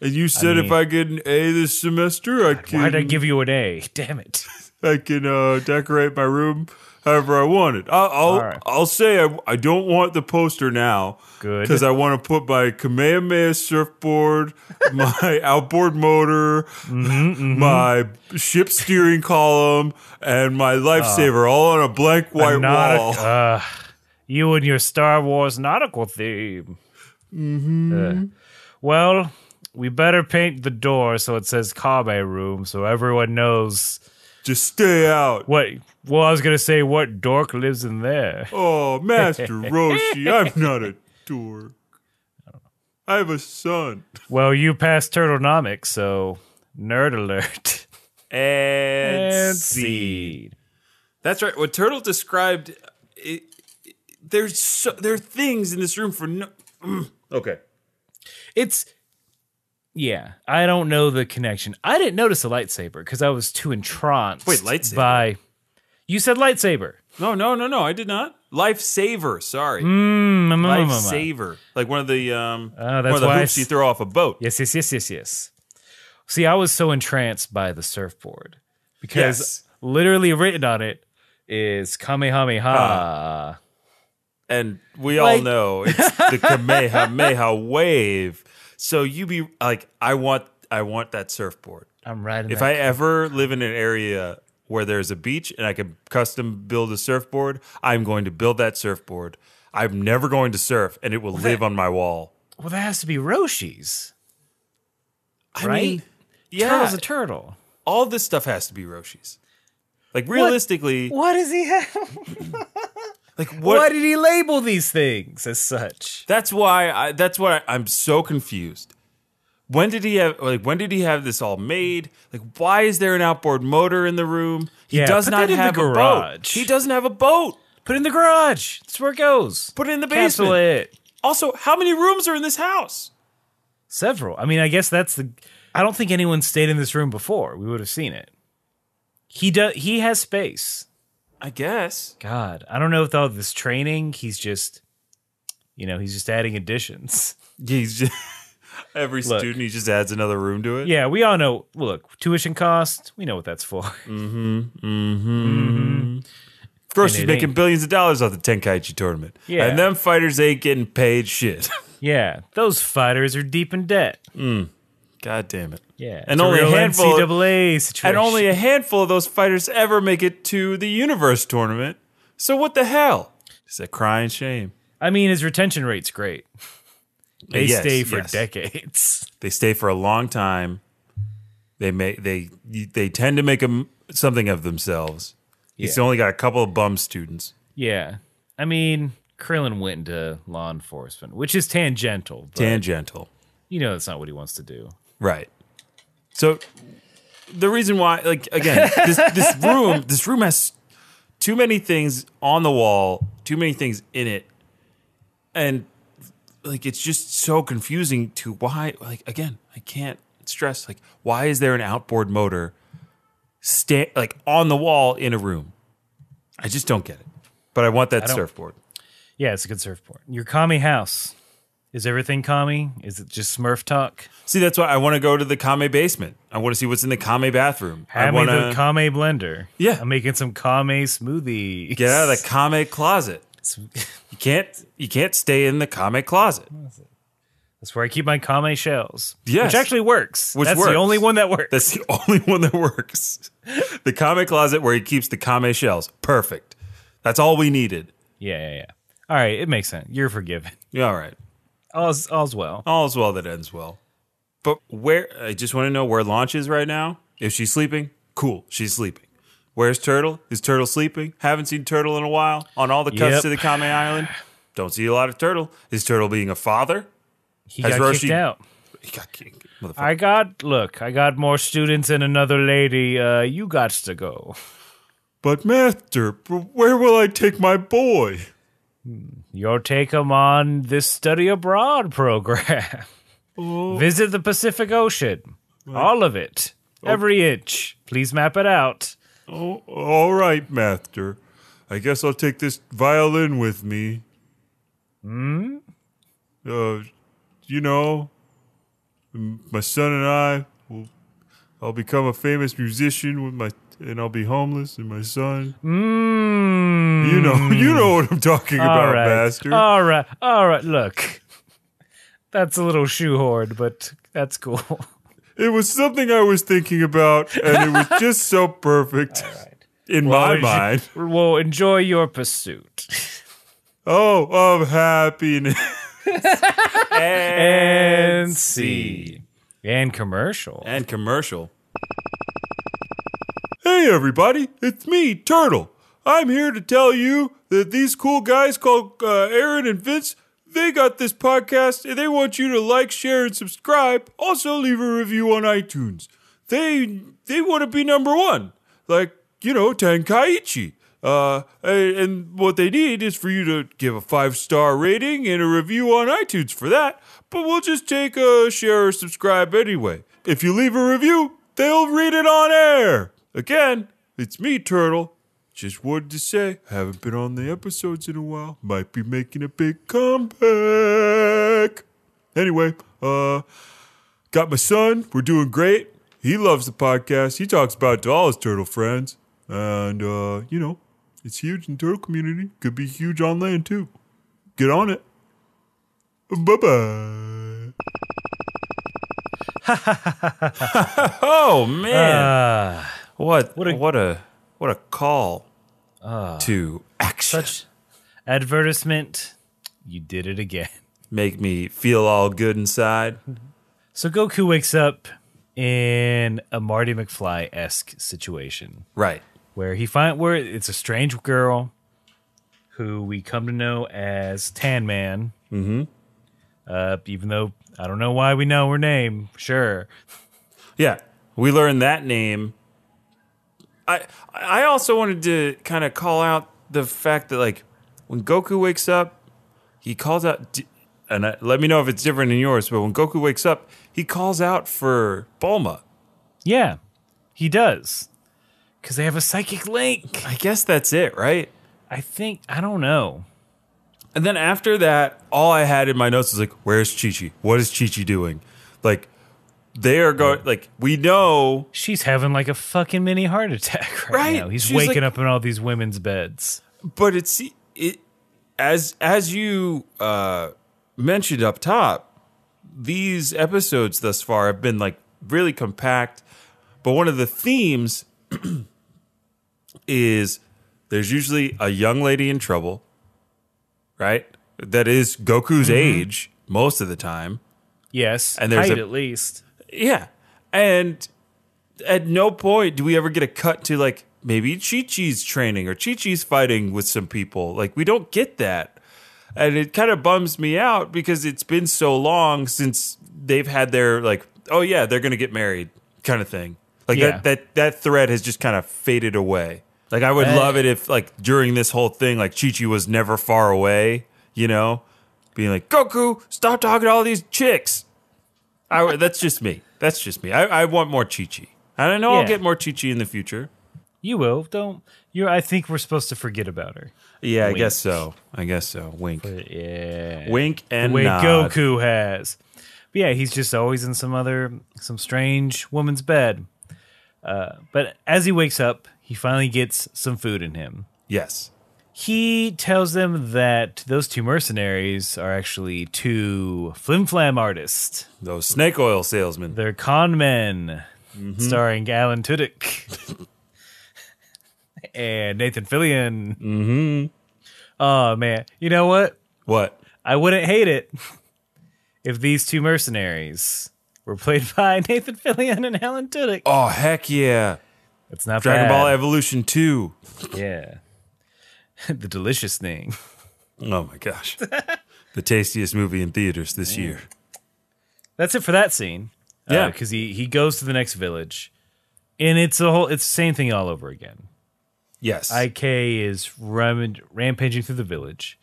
And you said if I get an A this semester, why'd I give you an A? Damn it. I can decorate my room however I want it. I'll say I don't want the poster now. Good. Because I want to put my Kamehameha surfboard, my outboard motor, my ship steering column, and my lifesaver all on a blank white wall. You and your Star Wars nautical theme. Well, we better paint the door so it says Kame room so everyone knows. Just stay out. What? Well, I was going to say, what dork lives in there? Oh, Master Roshi, I'm not a dork. I have a son. Well, you passed Turtlenomics, so nerd alert. And seed. That's right. What Turtle described, there are things in this room for no... Okay. Yeah, I don't know the connection. I didn't notice a lightsaber because I was too entranced. Wait, lightsaber? You said lightsaber. No, I did not. Lifesaver, sorry. Lifesaver. Like one of the hoops you throw off a boat. Yes. See, I was so entranced by the surfboard because literally written on it is Kamehameha. And we all know it's the Kamehameha wave. So you be like, I want that surfboard. I'm riding. If I ever live in an area where there's a beach and I can custom build a surfboard, I'm going to build that surfboard. I'm never going to surf, and it will live on my wall. Well, that has to be Roshi's. I mean, Turtle's a turtle. All this stuff has to be Roshi's. Like, realistically... What does he have? Why did he label these things as such? That's why I'm so confused. When did he have this all made? Like, why is there an outboard motor in the room? He does not have a boat. He doesn't have a boat. Put it in the garage. That's where it goes. Put it in the basement. Cancel it. Also, how many rooms are in this house? Several. I mean, I guess I don't think anyone stayed in this room before. We would have seen it. He has space. I guess. God, I don't know if all this training, he's just adding additions. Every student, he just adds another room to it. Yeah, we all know. Look, tuition cost, we know what that's for. Of course, he's making billions of dollars off the Tenkaichi tournament. Yeah. And them fighters ain't getting paid shit. Yeah, those fighters are deep in debt. God damn it. Yeah. And only a handful NCAA situation. And only a handful of those fighters ever make it to the universe tournament. So what the hell? It's a crying shame. I mean, his retention rate's great. They stay for decades. They stay for a long time. They tend to make something of themselves. He's only got a couple of bum students. Yeah. I mean, Krillin went into law enforcement, which is tangential. Tangential. You know that's not what he wants to do. Right. So the reason why, like, again, this room has too many things on the wall, too many things in it, and like it's just so confusing to why. Like, again, I can't stress, like, why is there an outboard motor on the wall in a room? I just don't get it. But I want that surfboard. Yeah, it's a good surfboard. Your Kame house. Is everything Kame? Is it just Smurf talk? See, that's why I want to go to the Kame basement. I want to see what's in the Kame bathroom. Hand me the Kame blender. Yeah. I'm making some Kame smoothies. Get out of the Kame closet. You can't stay in the Kame closet. That's where I keep my Kame shells. Yes. Which actually works. That's the only one that works. That's the only one that works. The Kame closet where he keeps the Kame shells. Perfect. That's all we needed. Yeah. All right, it makes sense. You're forgiven. Yeah, all right. All's well. All's well that ends well. But I just want to know where Launch is right now. If she's sleeping, cool, she's sleeping. Where's Turtle? Is Turtle sleeping? Haven't seen Turtle in a while. On all the cuts to the Kame Island, don't see a lot of Turtle. Is Turtle being a father? He got kicked out. He got kicked. I got more students and another lady. You got to go. But Master, where will I take my boy? You'll take him on this study abroad program. Visit the Pacific Ocean. All of it. Every inch. Please map it out. Oh, all right, Master. I guess I'll take this violin with me. You know, my son and I'll become a famous musician and I'll be homeless, and my son. You know what I'm talking about, Master. All right. Look, that's a little shoehorned, but that's cool. It was something I was thinking about, and it was just so perfect in my mind. Well, enjoy your pursuit. Of happiness. and see. And commercial. Hey, everybody. It's me, Turtle. I'm here to tell you that these cool guys called Aaron and Vince, they got this podcast, and they want you to like, share, and subscribe. Also, leave a review on iTunes. They want to be number one, like, Tenkaichi. And what they need is for you to give a 5-star rating and a review on iTunes for that. But we'll just take a share or subscribe anyway. If you leave a review, they'll read it on air. Again, it's me, Turtle. Just wanted to say, haven't been on the episodes in a while. Might be making a big comeback. Anyway, got my son. We're doing great. He loves the podcast. He talks about it to all his turtle friends. And, it's huge in the turtle community. Could be huge on land, too. Get on it. Bye-bye. Oh, man. What a call to action. Such advertisement. You did it again. Make me feel all good inside. So Goku wakes up in a Marty McFly-esque situation. Right. Where it's a strange girl who we come to know as Tan Man. Mm-hmm. Even though I don't know why we know her name. Sure. Yeah. We learned that name. I also wanted to kind of call out the fact that, like, when Goku wakes up, he calls out, and let me know if it's different in yours, but when Goku wakes up, he calls out for Bulma. Yeah, he does. Because they have a psychic link. I guess that's it, right? I don't know. And then after that, all I had in my notes was like, where's Chi-Chi? What is Chi-Chi doing? Like, they are going, like, we know. She's having like a fucking mini heart attack right now. He's waking up in all these women's beds. But as you mentioned up top, these episodes thus far have been like really compact. But one of the themes is there's usually a young lady in trouble, right? That is Goku's age most of the time. Yes, and there's height at least. Yeah, and at no point do we ever get a cut to like maybe Chi-Chi's training or Chi-Chi's fighting with some people. Like, we don't get that. And it kind of bums me out because it's been so long since they've had their, like, oh yeah, they're going to get married kind of thing. Like, that thread has just kind of faded away. Like, I would love it if, like, during this whole thing, like, Chi-Chi was never far away, you know? Being like, Goku, stop talking to all these chicks. That's just me. I want more Chi-Chi. And I know I'll get more Chi-Chi in the future. You will. Don't. I think we're supposed to forget about her. Yeah, Wink. I guess so. Wink. Yeah. Wink and the way nod. Goku has. But yeah, he's just always in some strange woman's bed. But as he wakes up, he finally gets some food in him. Yes. He tells them that those two mercenaries are actually two flim-flam artists. Those snake oil salesmen. They're con men, starring Alan Tudyk and Nathan Fillion. Mm-hmm. Oh, man. You know what? What? I wouldn't hate it if these two mercenaries were played by Nathan Fillion and Alan Tudyk. Oh, heck yeah. It's not Dragon bad. Ball Evolution 2. Yeah. The delicious thing. Oh, my gosh. The tastiest movie in theaters this year. That's it for that scene. Yeah. Because he goes to the next village, and it's the same thing all over again. Yes. IK is rampaging through the village.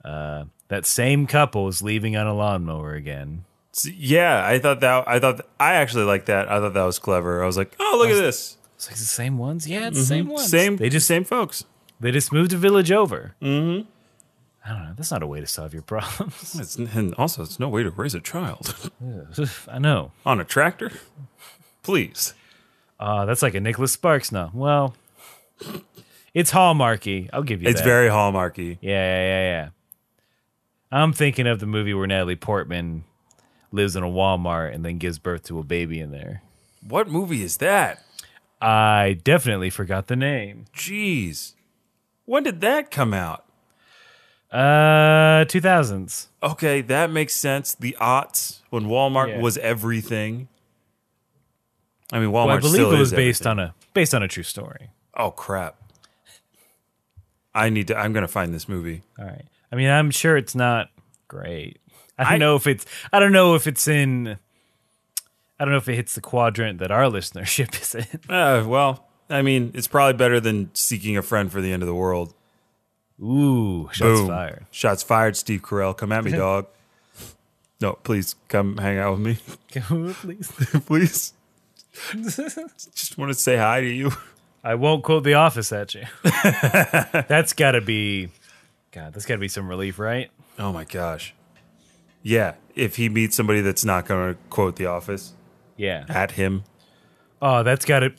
That same couple is leaving on a lawnmower again. Yeah, I actually liked that. I thought that was clever. I was like, oh, look at this. It's like the same ones? Yeah, it's the same ones. Same folks. They just moved a village over. Mm-hmm. I don't know. That's not a way to solve your problems. And also, it's no way to raise a child. I know. On a tractor? Please. That's like a Nicholas Sparks now. Well, it's Hallmarky. I'll give you that. It's very Hallmarky. Yeah. I'm thinking of the movie where Natalie Portman lives in a Walmart and then gives birth to a baby in there. What movie is that? I definitely forgot the name. Jeez. When did that come out? 2000s. Okay, that makes sense. The aughts, when Walmart was everything. I mean, Walmart Well, I believe still it was is based on a true story. Oh, crap. I'm going to find this movie. All right. I mean, I'm sure it's not great. I don't know if it hits the quadrant that our listenership is in. Well, I mean, it's probably better than Seeking a Friend for the End of the World. Ooh, shots Boom. fired. Shots fired, Steve Carell. Come at me, dog. No, please come hang out with me. Please. Please. Just want to say hi to you. I won't quote The Office at you. That's got to be some relief, right? Oh my gosh. Yeah, if he meets somebody that's not going to quote The Office Yeah. at him. Oh, that's got to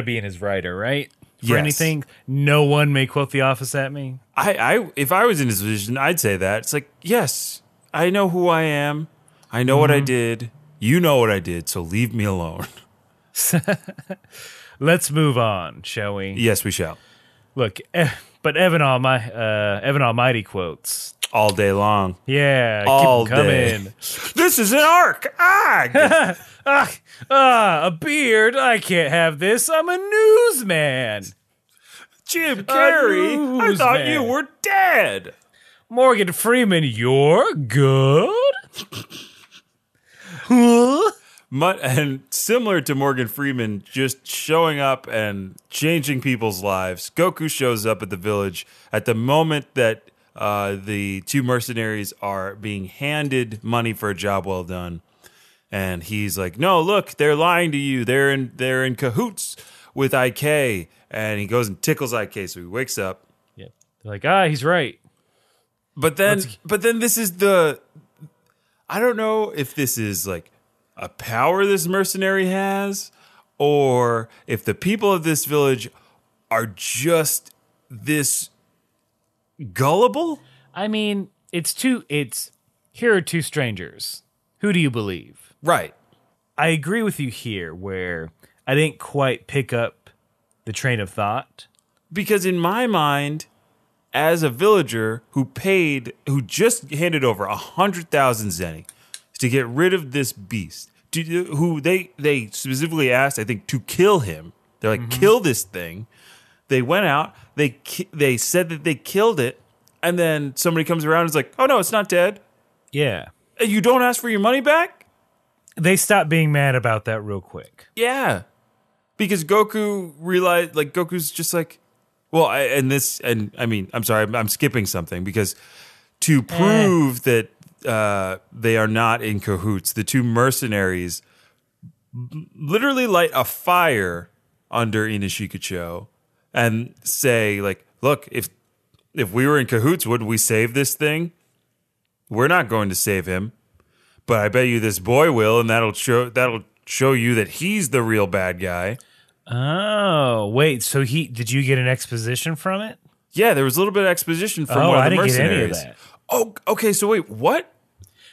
be in his writer, right? For Yes. anything, no one may quote The Office at me. If I was in his position, I'd say that. It's like, yes, I know who I am. I know what I did. You know what I did, so leave me alone. Let's move on, shall we? Yes, we shall. Look, but Evan Almighty quotes. All day long. Yeah, All keep 'em day. coming. This is an arc. A beard. I can't have this. I'm a newsman. Jim Carrey, I thought you were dead. Morgan Freeman, you're good? Huh? And similar to Morgan Freeman just showing up and changing people's lives, Goku shows up at the village at the moment that the two mercenaries are being handed money for a job well done. And he's like, no, look, they're lying to you. They're in cahoots with IK. And he goes and tickles IK, so he wakes up. Yeah. They're like, he's right. But then this is I don't know if this is like a power this mercenary has, or if the people of this village are just this gullible. I mean, here are two strangers. Who do you believe? Right. I agree with you here where I didn't quite pick up the train of thought. Because in my mind, as a villager who just handed over 100,000 zenny to get rid of this beast, who they specifically asked, I think, to kill him. They're like, kill this thing. They went out, they said that they killed it, and then somebody comes around and is like, oh no, it's not dead. Yeah. You don't ask for your money back? They stopped being mad about that real quick. Yeah. Because Goku realized, like, Goku's just like, well, I'm sorry, I'm skipping something, because to prove that they are not in cahoots, the two mercenaries literally light a fire under InoShikaCho and say, like, look, if we were in cahoots, would we save this thing? We're not going to save him, but I bet you this boy will, and that'll show you that he's the real bad guy. Oh, wait. So did you get an exposition from it? Yeah, there was a little bit of exposition from one of the mercenaries. I didn't get any of that. Oh, okay. So wait, what?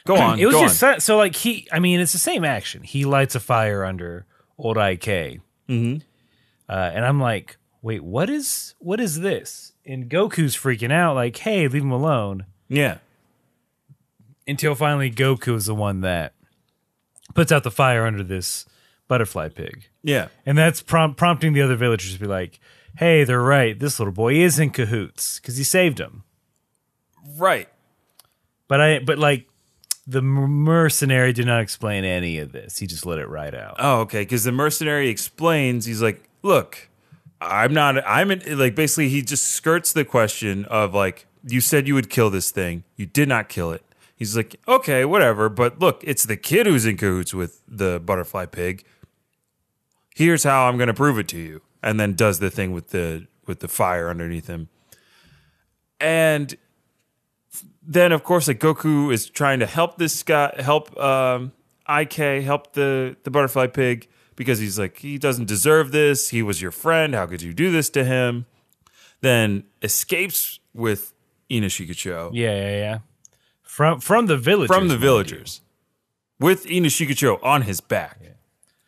Go on. It was just so like it's the same action. He lights a fire under old IK. Mm-hmm. And I'm like, wait, what is this? And Goku's freaking out, like, hey, leave him alone. Yeah. Until finally Goku is the one that puts out the fire under this butterfly pig. Yeah. And that's prompting the other villagers to be like, hey, they're right. This little boy is in cahoots because he saved him. Right. But like the mercenary did not explain any of this. He just let it ride out. Oh, okay. Because the mercenary explains, he's like, look, basically he just skirts the question of like, you said you would kill this thing. You did not kill it. He's like, okay, whatever. But look, it's the kid who's in cahoots with the butterfly pig. Here's how I'm going to prove it to you. And then does the thing with the fire underneath him. And then, of course, like Goku is trying to help this guy, help IK, help the butterfly pig, because he's like, he doesn't deserve this. He was your friend. How could you do this to him? Then escapes with InoShikaCho. Yeah. From the villagers. From the villagers. With InoShikaCho on his back. Yeah.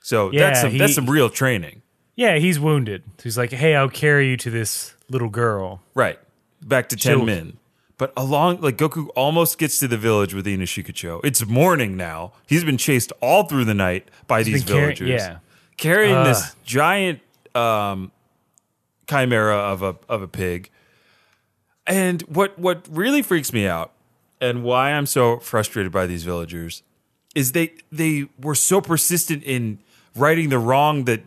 So that's some real training. Yeah, he's wounded. He's like, hey, I'll carry you to this little girl. Right. Back to 10 men. But Goku almost gets to the village with InoShikaCho. It's morning now. He's been chased all through the night by these villagers. Carrying this giant chimera of a pig. And what really freaks me out and why I'm so frustrated by these villagers is they were so persistent in righting the wrong that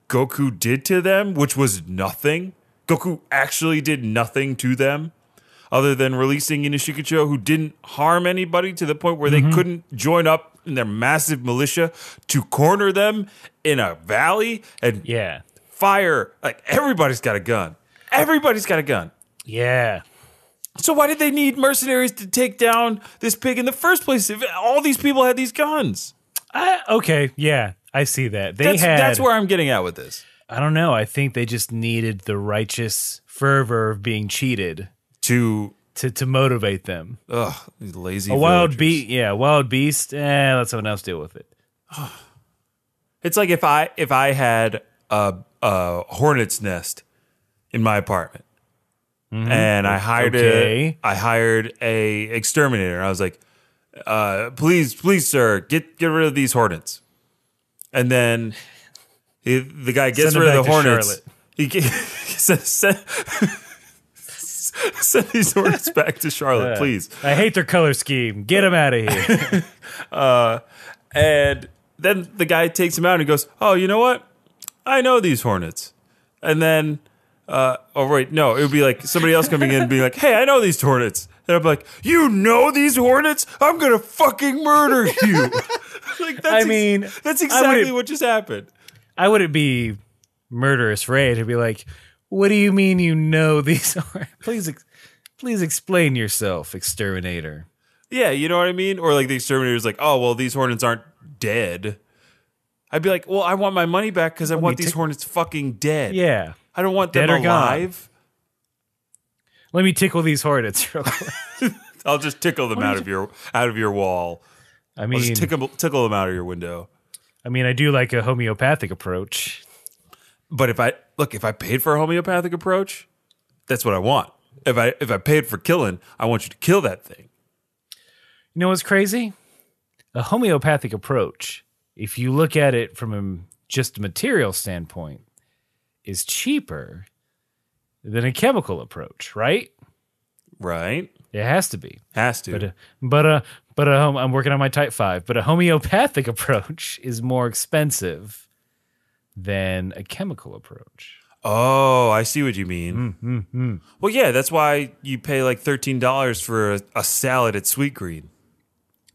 Goku did to them, which was nothing. Goku actually did nothing to them other than releasing InoShikaCho, who didn't harm anybody to the point where they couldn't join up in their massive militia to corner them in a valley and fire. Like, everybody's got a gun. Everybody's got a gun. Yeah. So why did they need mercenaries to take down this pig in the first place if all these people had these guns? Okay, yeah, I see that. That's where I'm getting at with this. I don't know. I think they just needed the righteous fervor of being cheated to motivate them. Ugh, these lazy wild beast. Yeah, wild beast. Let someone else deal with it. It's like if I had a hornet's nest in my apartment, and I hired a exterminator. And I was like, please, sir, get rid of these hornets. And then the guy gets rid of the hornets. He send these hornets back to Charlotte, please. I hate their color scheme. Get them out of here. And then the guy takes him out and goes, oh, you know what? I know these hornets. And then, it would be like somebody else coming in and being like, hey, I know these hornets. And I'm like, you know these hornets? I'm going to fucking murder you. That's exactly what just happened. I wouldn't be murderous rage. I'd be like, what do you mean you know these hornets? Please explain yourself, exterminator. Yeah, you know what I mean? Or like the exterminator's like, oh, well, these hornets aren't dead. I'd be like, well, I want my money back because I want these hornets fucking dead. Yeah. I don't want them alive. Let me tickle these hornets real quick. I'll just tickle them out of your wall. I mean, I'll just tickle them out of your window. I mean, I do like a homeopathic approach. But if I paid for a homeopathic approach, that's what I want. If I paid for killing, I want you to kill that thing. You know what's crazy? A homeopathic approach, if you look at it from just a material standpoint, is cheaper than a chemical approach, right? Right. It has to be. Has to. But I'm working on my type 5, but a homeopathic approach is more expensive than a chemical approach. Oh, I see what you mean. Well, yeah, that's why you pay like $13 for a salad at Sweet Green.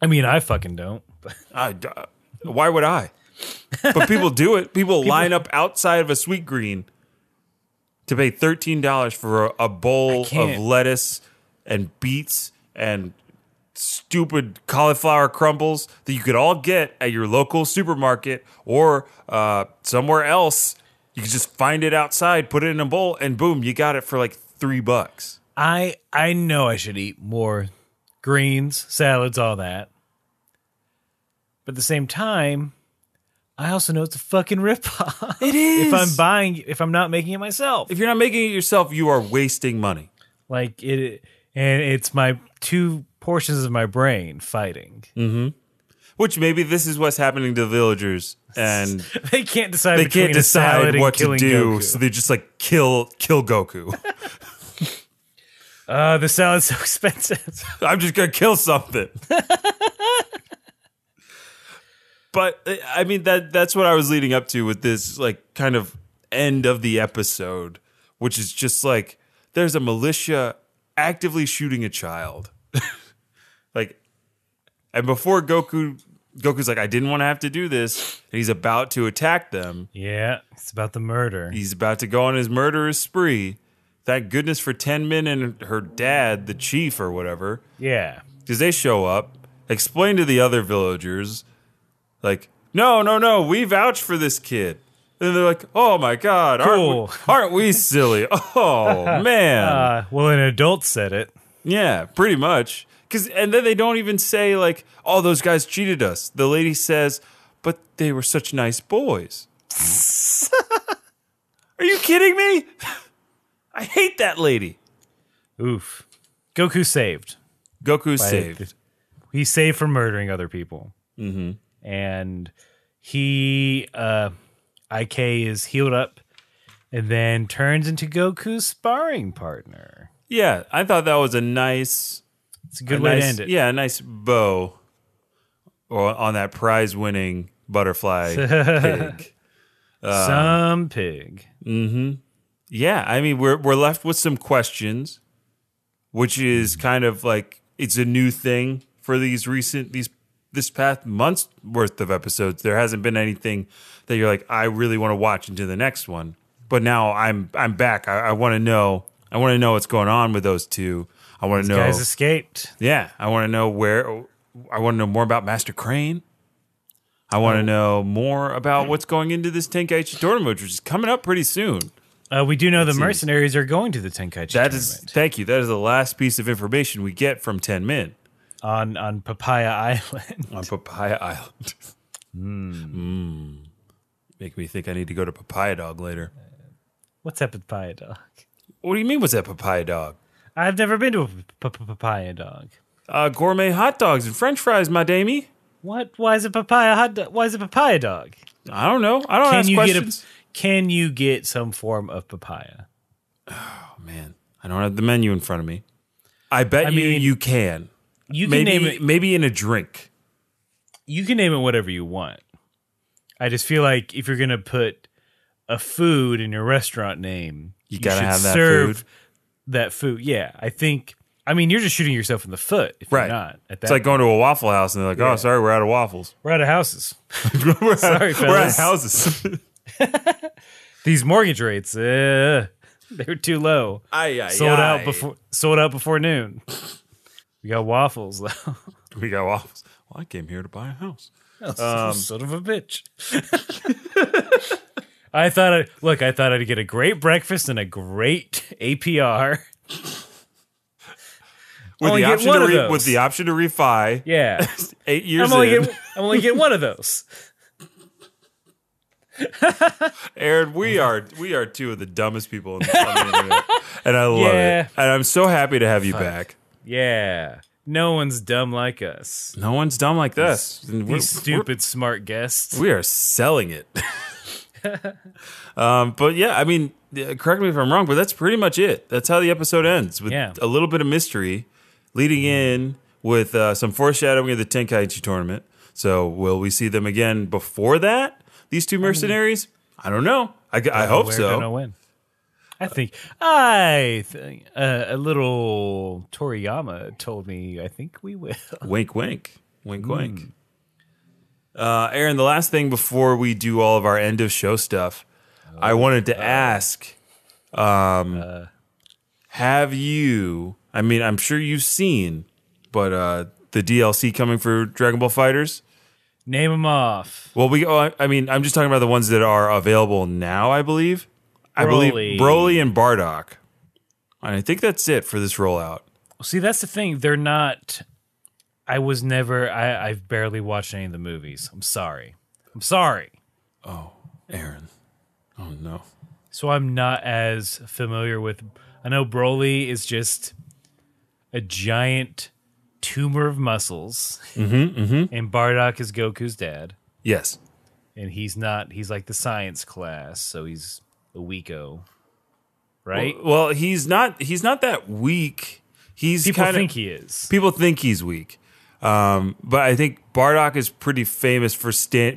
I mean, I fucking don't. Why would I? But people do it. People line up outside of a Sweet Green to pay $13 for a bowl of lettuce and beets and stupid cauliflower crumbles that you could all get at your local supermarket or somewhere else. You can just find it outside, put it in a bowl, and boom, you got it for like $3. I know I should eat more greens, salads, all that. But at the same time, I also know it's a fucking ripoff. It is. If I'm not making it myself. If you're not making it yourself, you are wasting money. Like it, and it's my 2 portions of my brain fighting. Mm-hmm. Which maybe this is what's happening to the villagers, and they can't decide. They can't decide what to do, Goku. so they just like kill Goku. The salad's so expensive. I'm just gonna kill something. But I mean that's what I was leading up to with this like kind of end of the episode, which is just like there's a militia actively shooting a child. Like, and before Goku's like, I didn't want to have to do this. And he's about to attack them. Yeah, it's about the murder. He's about to go on his murderous spree. Thank goodness for 10 men and her dad, the chief or whatever. Yeah. Because they show up, explain to the other villagers, like, no, we vouch for this kid. And they're like, oh my God, cool. aren't we silly? Oh, man. Well, an adult said it. Yeah, pretty much. And then they don't even say, like, oh, those guys cheated us. The lady says, but they were such nice boys. Are you kidding me? I hate that lady. Oof. Goku saved. He's saved from murdering other people. Mm-hmm. And he, IK is healed up and then turns into Goku's sparring partner. Yeah, I thought that was a nice... It's a good way to end it. Yeah, a nice bow on that prize-winning butterfly pig. Some pig. Mm-hmm. Yeah, I mean, we're left with some questions, which is kind of like it's a new thing for this past month's worth of episodes. There hasn't been anything that you're like, I really want to watch into the next one. But now I'm back. I want to know. I want to know what's going on with those two. I want to know. Guys escaped. Yeah, I want to know where. I want to know more about Master Crane. I want to know more about what's going into this Tenkaichi tournament, which is coming up pretty soon. We do know the mercenaries are going to the Tenkaichi tournament. Thank you. That is the last piece of information we get from 10 men. On Papaya Island. On Papaya Island. Make me think I need to go to Papaya Dog later. What's that Papaya Dog? What do you mean, what's that Papaya Dog? I've never been to a Papaya Dog. Gourmet hot dogs and french fries, my damie. What? Why is it Papaya hot dog? Why is it Papaya Dog? I don't know. I don't ask questions. Can you get some form of papaya? Oh, man. I don't have the menu in front of me. I bet you can. You can name it. Maybe in a drink. You can name it whatever you want. I just feel like if you're going to put a food in your restaurant name, you gotta have that serve food. That food. Yeah, I think. I mean, you're just shooting yourself in the foot if you're not. It's like going to a Waffle House and they're like, "Oh, sorry, we're out of waffles. We're out of houses. Sorry, fellas. We're out of houses. These mortgage rates, they're too low. Sold out before noon. We got waffles though. We got waffles. Well, I came here to buy a house. Son of a bitch. I thought I'd get a great breakfast and a great APR. With the option to refi. Yeah. 8 years I'm only getting one of those. Aaron, we are two of the dumbest people on the internet. And I love it. And I'm so happy to have you back. Yeah. No one's dumb like us. No one's dumb like us. These stupid smart guests. We are selling it. But yeah, I mean, correct me if I'm wrong, but that's pretty much it. That's how the episode ends, with a little bit of mystery leading in with some foreshadowing of the Tenkaichi tournament. So will we see them again before that? These two mercenaries? I don't know. I hope so. We're gonna win. I think a little Toriyama told me I think we will. Wink, wink. Wink, wink. Aaron, the last thing before we do all of our end of show stuff, I wanted to ask, have you, I mean, I'm sure you've seen, but the DLC coming for Dragon Ball FighterZ? Name them off. Well, I'm just talking about the ones that are available now, I believe. I believe Broly and Bardock. And I think that's it for this rollout. See, that's the thing. They're not... I've barely watched any of the movies. I'm sorry. Oh, Aaron. Oh, no. So I'm not as familiar with... I know Broly is just a giant tumor of muscles. And Bardock is Goku's dad. Yes. And he's like the science class, so he's a weako. Right? Well, he's not that weak. People think he is. People think he's weak. But I think Bardock is pretty famous for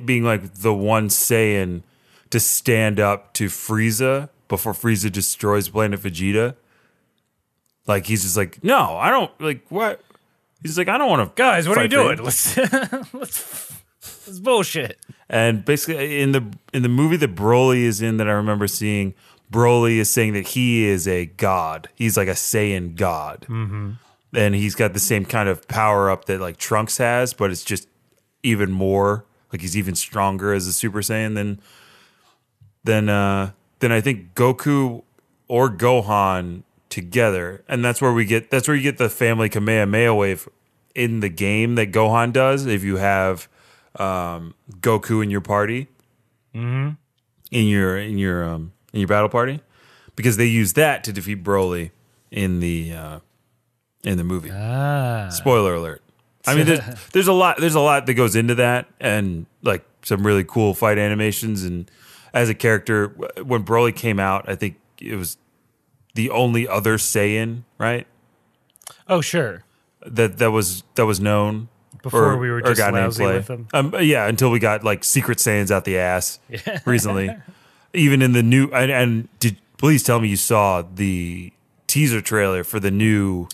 being like the one Saiyan to stand up to Frieza before Frieza destroys planet Vegeta. Like, he's just like, no, I don't, like, what? He's like, I don't want to. Guys, what are you doing? Let's bullshit. And basically, in the movie that Broly is in that I remember seeing, Broly is saying that he is a god. He's like a Saiyan god. Mm-hmm. And he's got the same kind of power up that like Trunks has, but it's just even more, like he's even stronger as a Super Saiyan than I think Goku or Gohan together. And that's where you get the family Kamehameha wave in the game that Gohan does if you have Goku in your party. Mm-hmm. In your battle party, because they use that to defeat Broly in the movie. Spoiler alert. I mean, there's a lot that goes into that, and like some really cool fight animations. And as a character, when Broly came out, I think it was the only other Saiyan, right? Oh, sure. That was known before we were just lousy with them. Yeah, until we got like Secret Saiyans out the ass recently. Even in the new, and please tell me you saw the teaser trailer for the new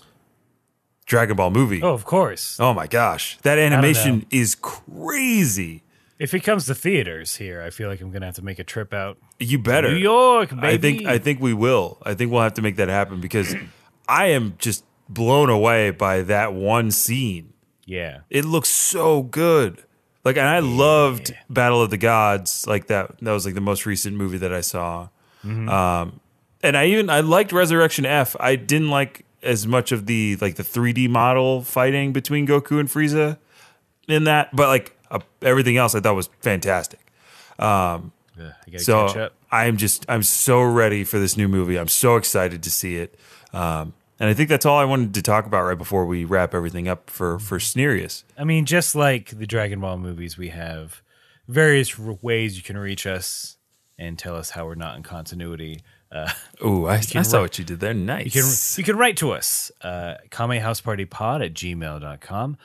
Dragon Ball movie. Oh, of course. Oh my gosh, that animation is crazy. If it comes to theaters here, I feel like I'm gonna have to make a trip out. You better. New York, baby. I think we will. I think we'll have to make that happen because I am just blown away by that one scene. Yeah, it looks so good. Like, and I loved Battle of the Gods. Like that was like the most recent movie that I saw. Mm-hmm. And I liked Resurrection F. I didn't like as much of the 3D model fighting between Goku and Frieza in that, but like everything else I thought was fantastic. I gotta catch up. I'm so ready for this new movie. I'm so excited to see it. And I think that's all I wanted to talk about right before we wrap everything up for Sneerius. I mean, just like the Dragon Ball movies, we have various ways you can reach us and tell us how we're not in continuity. I saw what you did there. Nice. You can write to us, kamehousepartypod@gmail.com.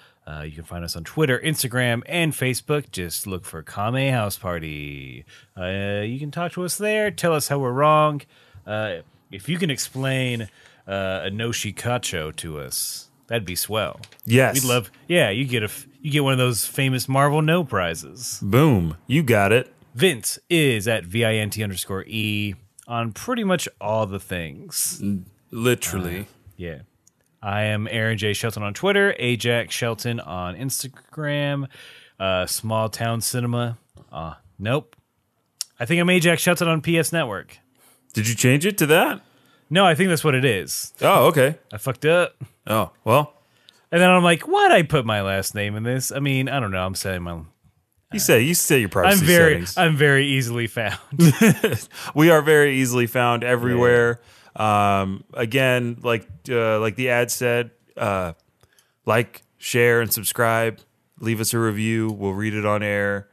You can find us on Twitter, Instagram, and Facebook. Just look for Kame House Party. You can talk to us there. Tell us how we're wrong. If you can explain InoShikaCho to us, that'd be swell. Yes, we'd love. Yeah, you get one of those famous Marvel No prizes. Boom, you got it. Vince is at VINT_E on pretty much all the things. Literally. Yeah. I am Aaron J. Shelton on Twitter, Ajax Shelton on Instagram, Small Town Cinema. Nope. I think I'm Ajax Shelton on PS Network. Did you change it to that? No, I think that's what it is. Oh, okay. I fucked up. Oh, well. And then I'm like, why'd I put my last name in this? I mean, I don't know. I'm saying my... You say your privacy settings. I'm very easily found. We are very easily found everywhere. Yeah. Again, like the ad said, like, share, and subscribe. Leave us a review. We'll read it on air.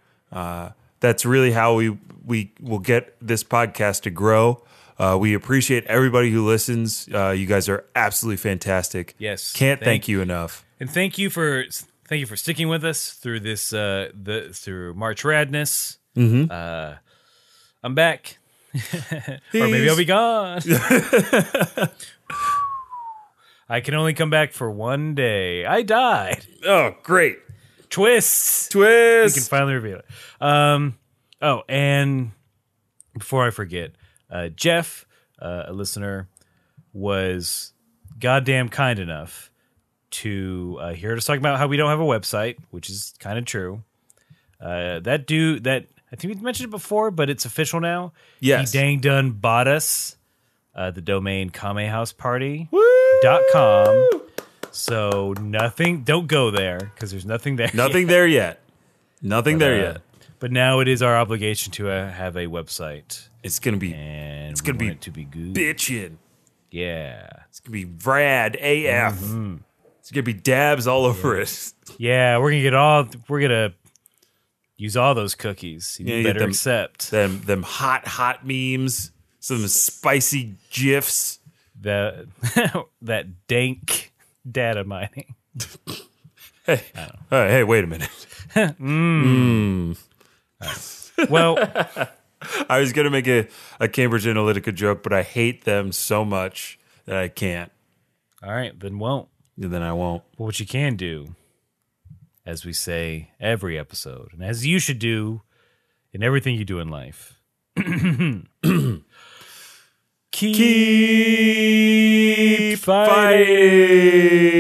That's really how we will get this podcast to grow. We appreciate everybody who listens. You guys are absolutely fantastic. Yes, can't thank you enough. And thank you for sticking with us through this through March Radness. Mm-hmm. I'm back, or maybe I'll be gone. I can only come back for one day. I died. Oh, great! Twist. We can Twist. finally reveal it. Oh, and before I forget, Jeff, a listener, was goddamn kind enough to hear us talk about how we don't have a website, which is kind of true. That dude, I think we mentioned it before, but it's official now. Yes. He dang done bought us the domain kamehouseparty.com. So nothing, don't go there because there's nothing there. Nothing there yet. Nothing there yet. But now it is our obligation to have a website. It's gonna be. And It's gonna we be want it to be good. bitchin'. Yeah. It's gonna be rad AF. It's gonna be dabs all over it. Yeah, we're gonna use all those cookies. You better accept them hot memes, some spicy gifs. that dank data mining. Hey, wait a minute. Well, I was gonna make a Cambridge Analytica joke, but I hate them so much that I can't. all right, then won't. Then I won't. But what you can do, as we say every episode, and as you should do in everything you do in life, keep fighting.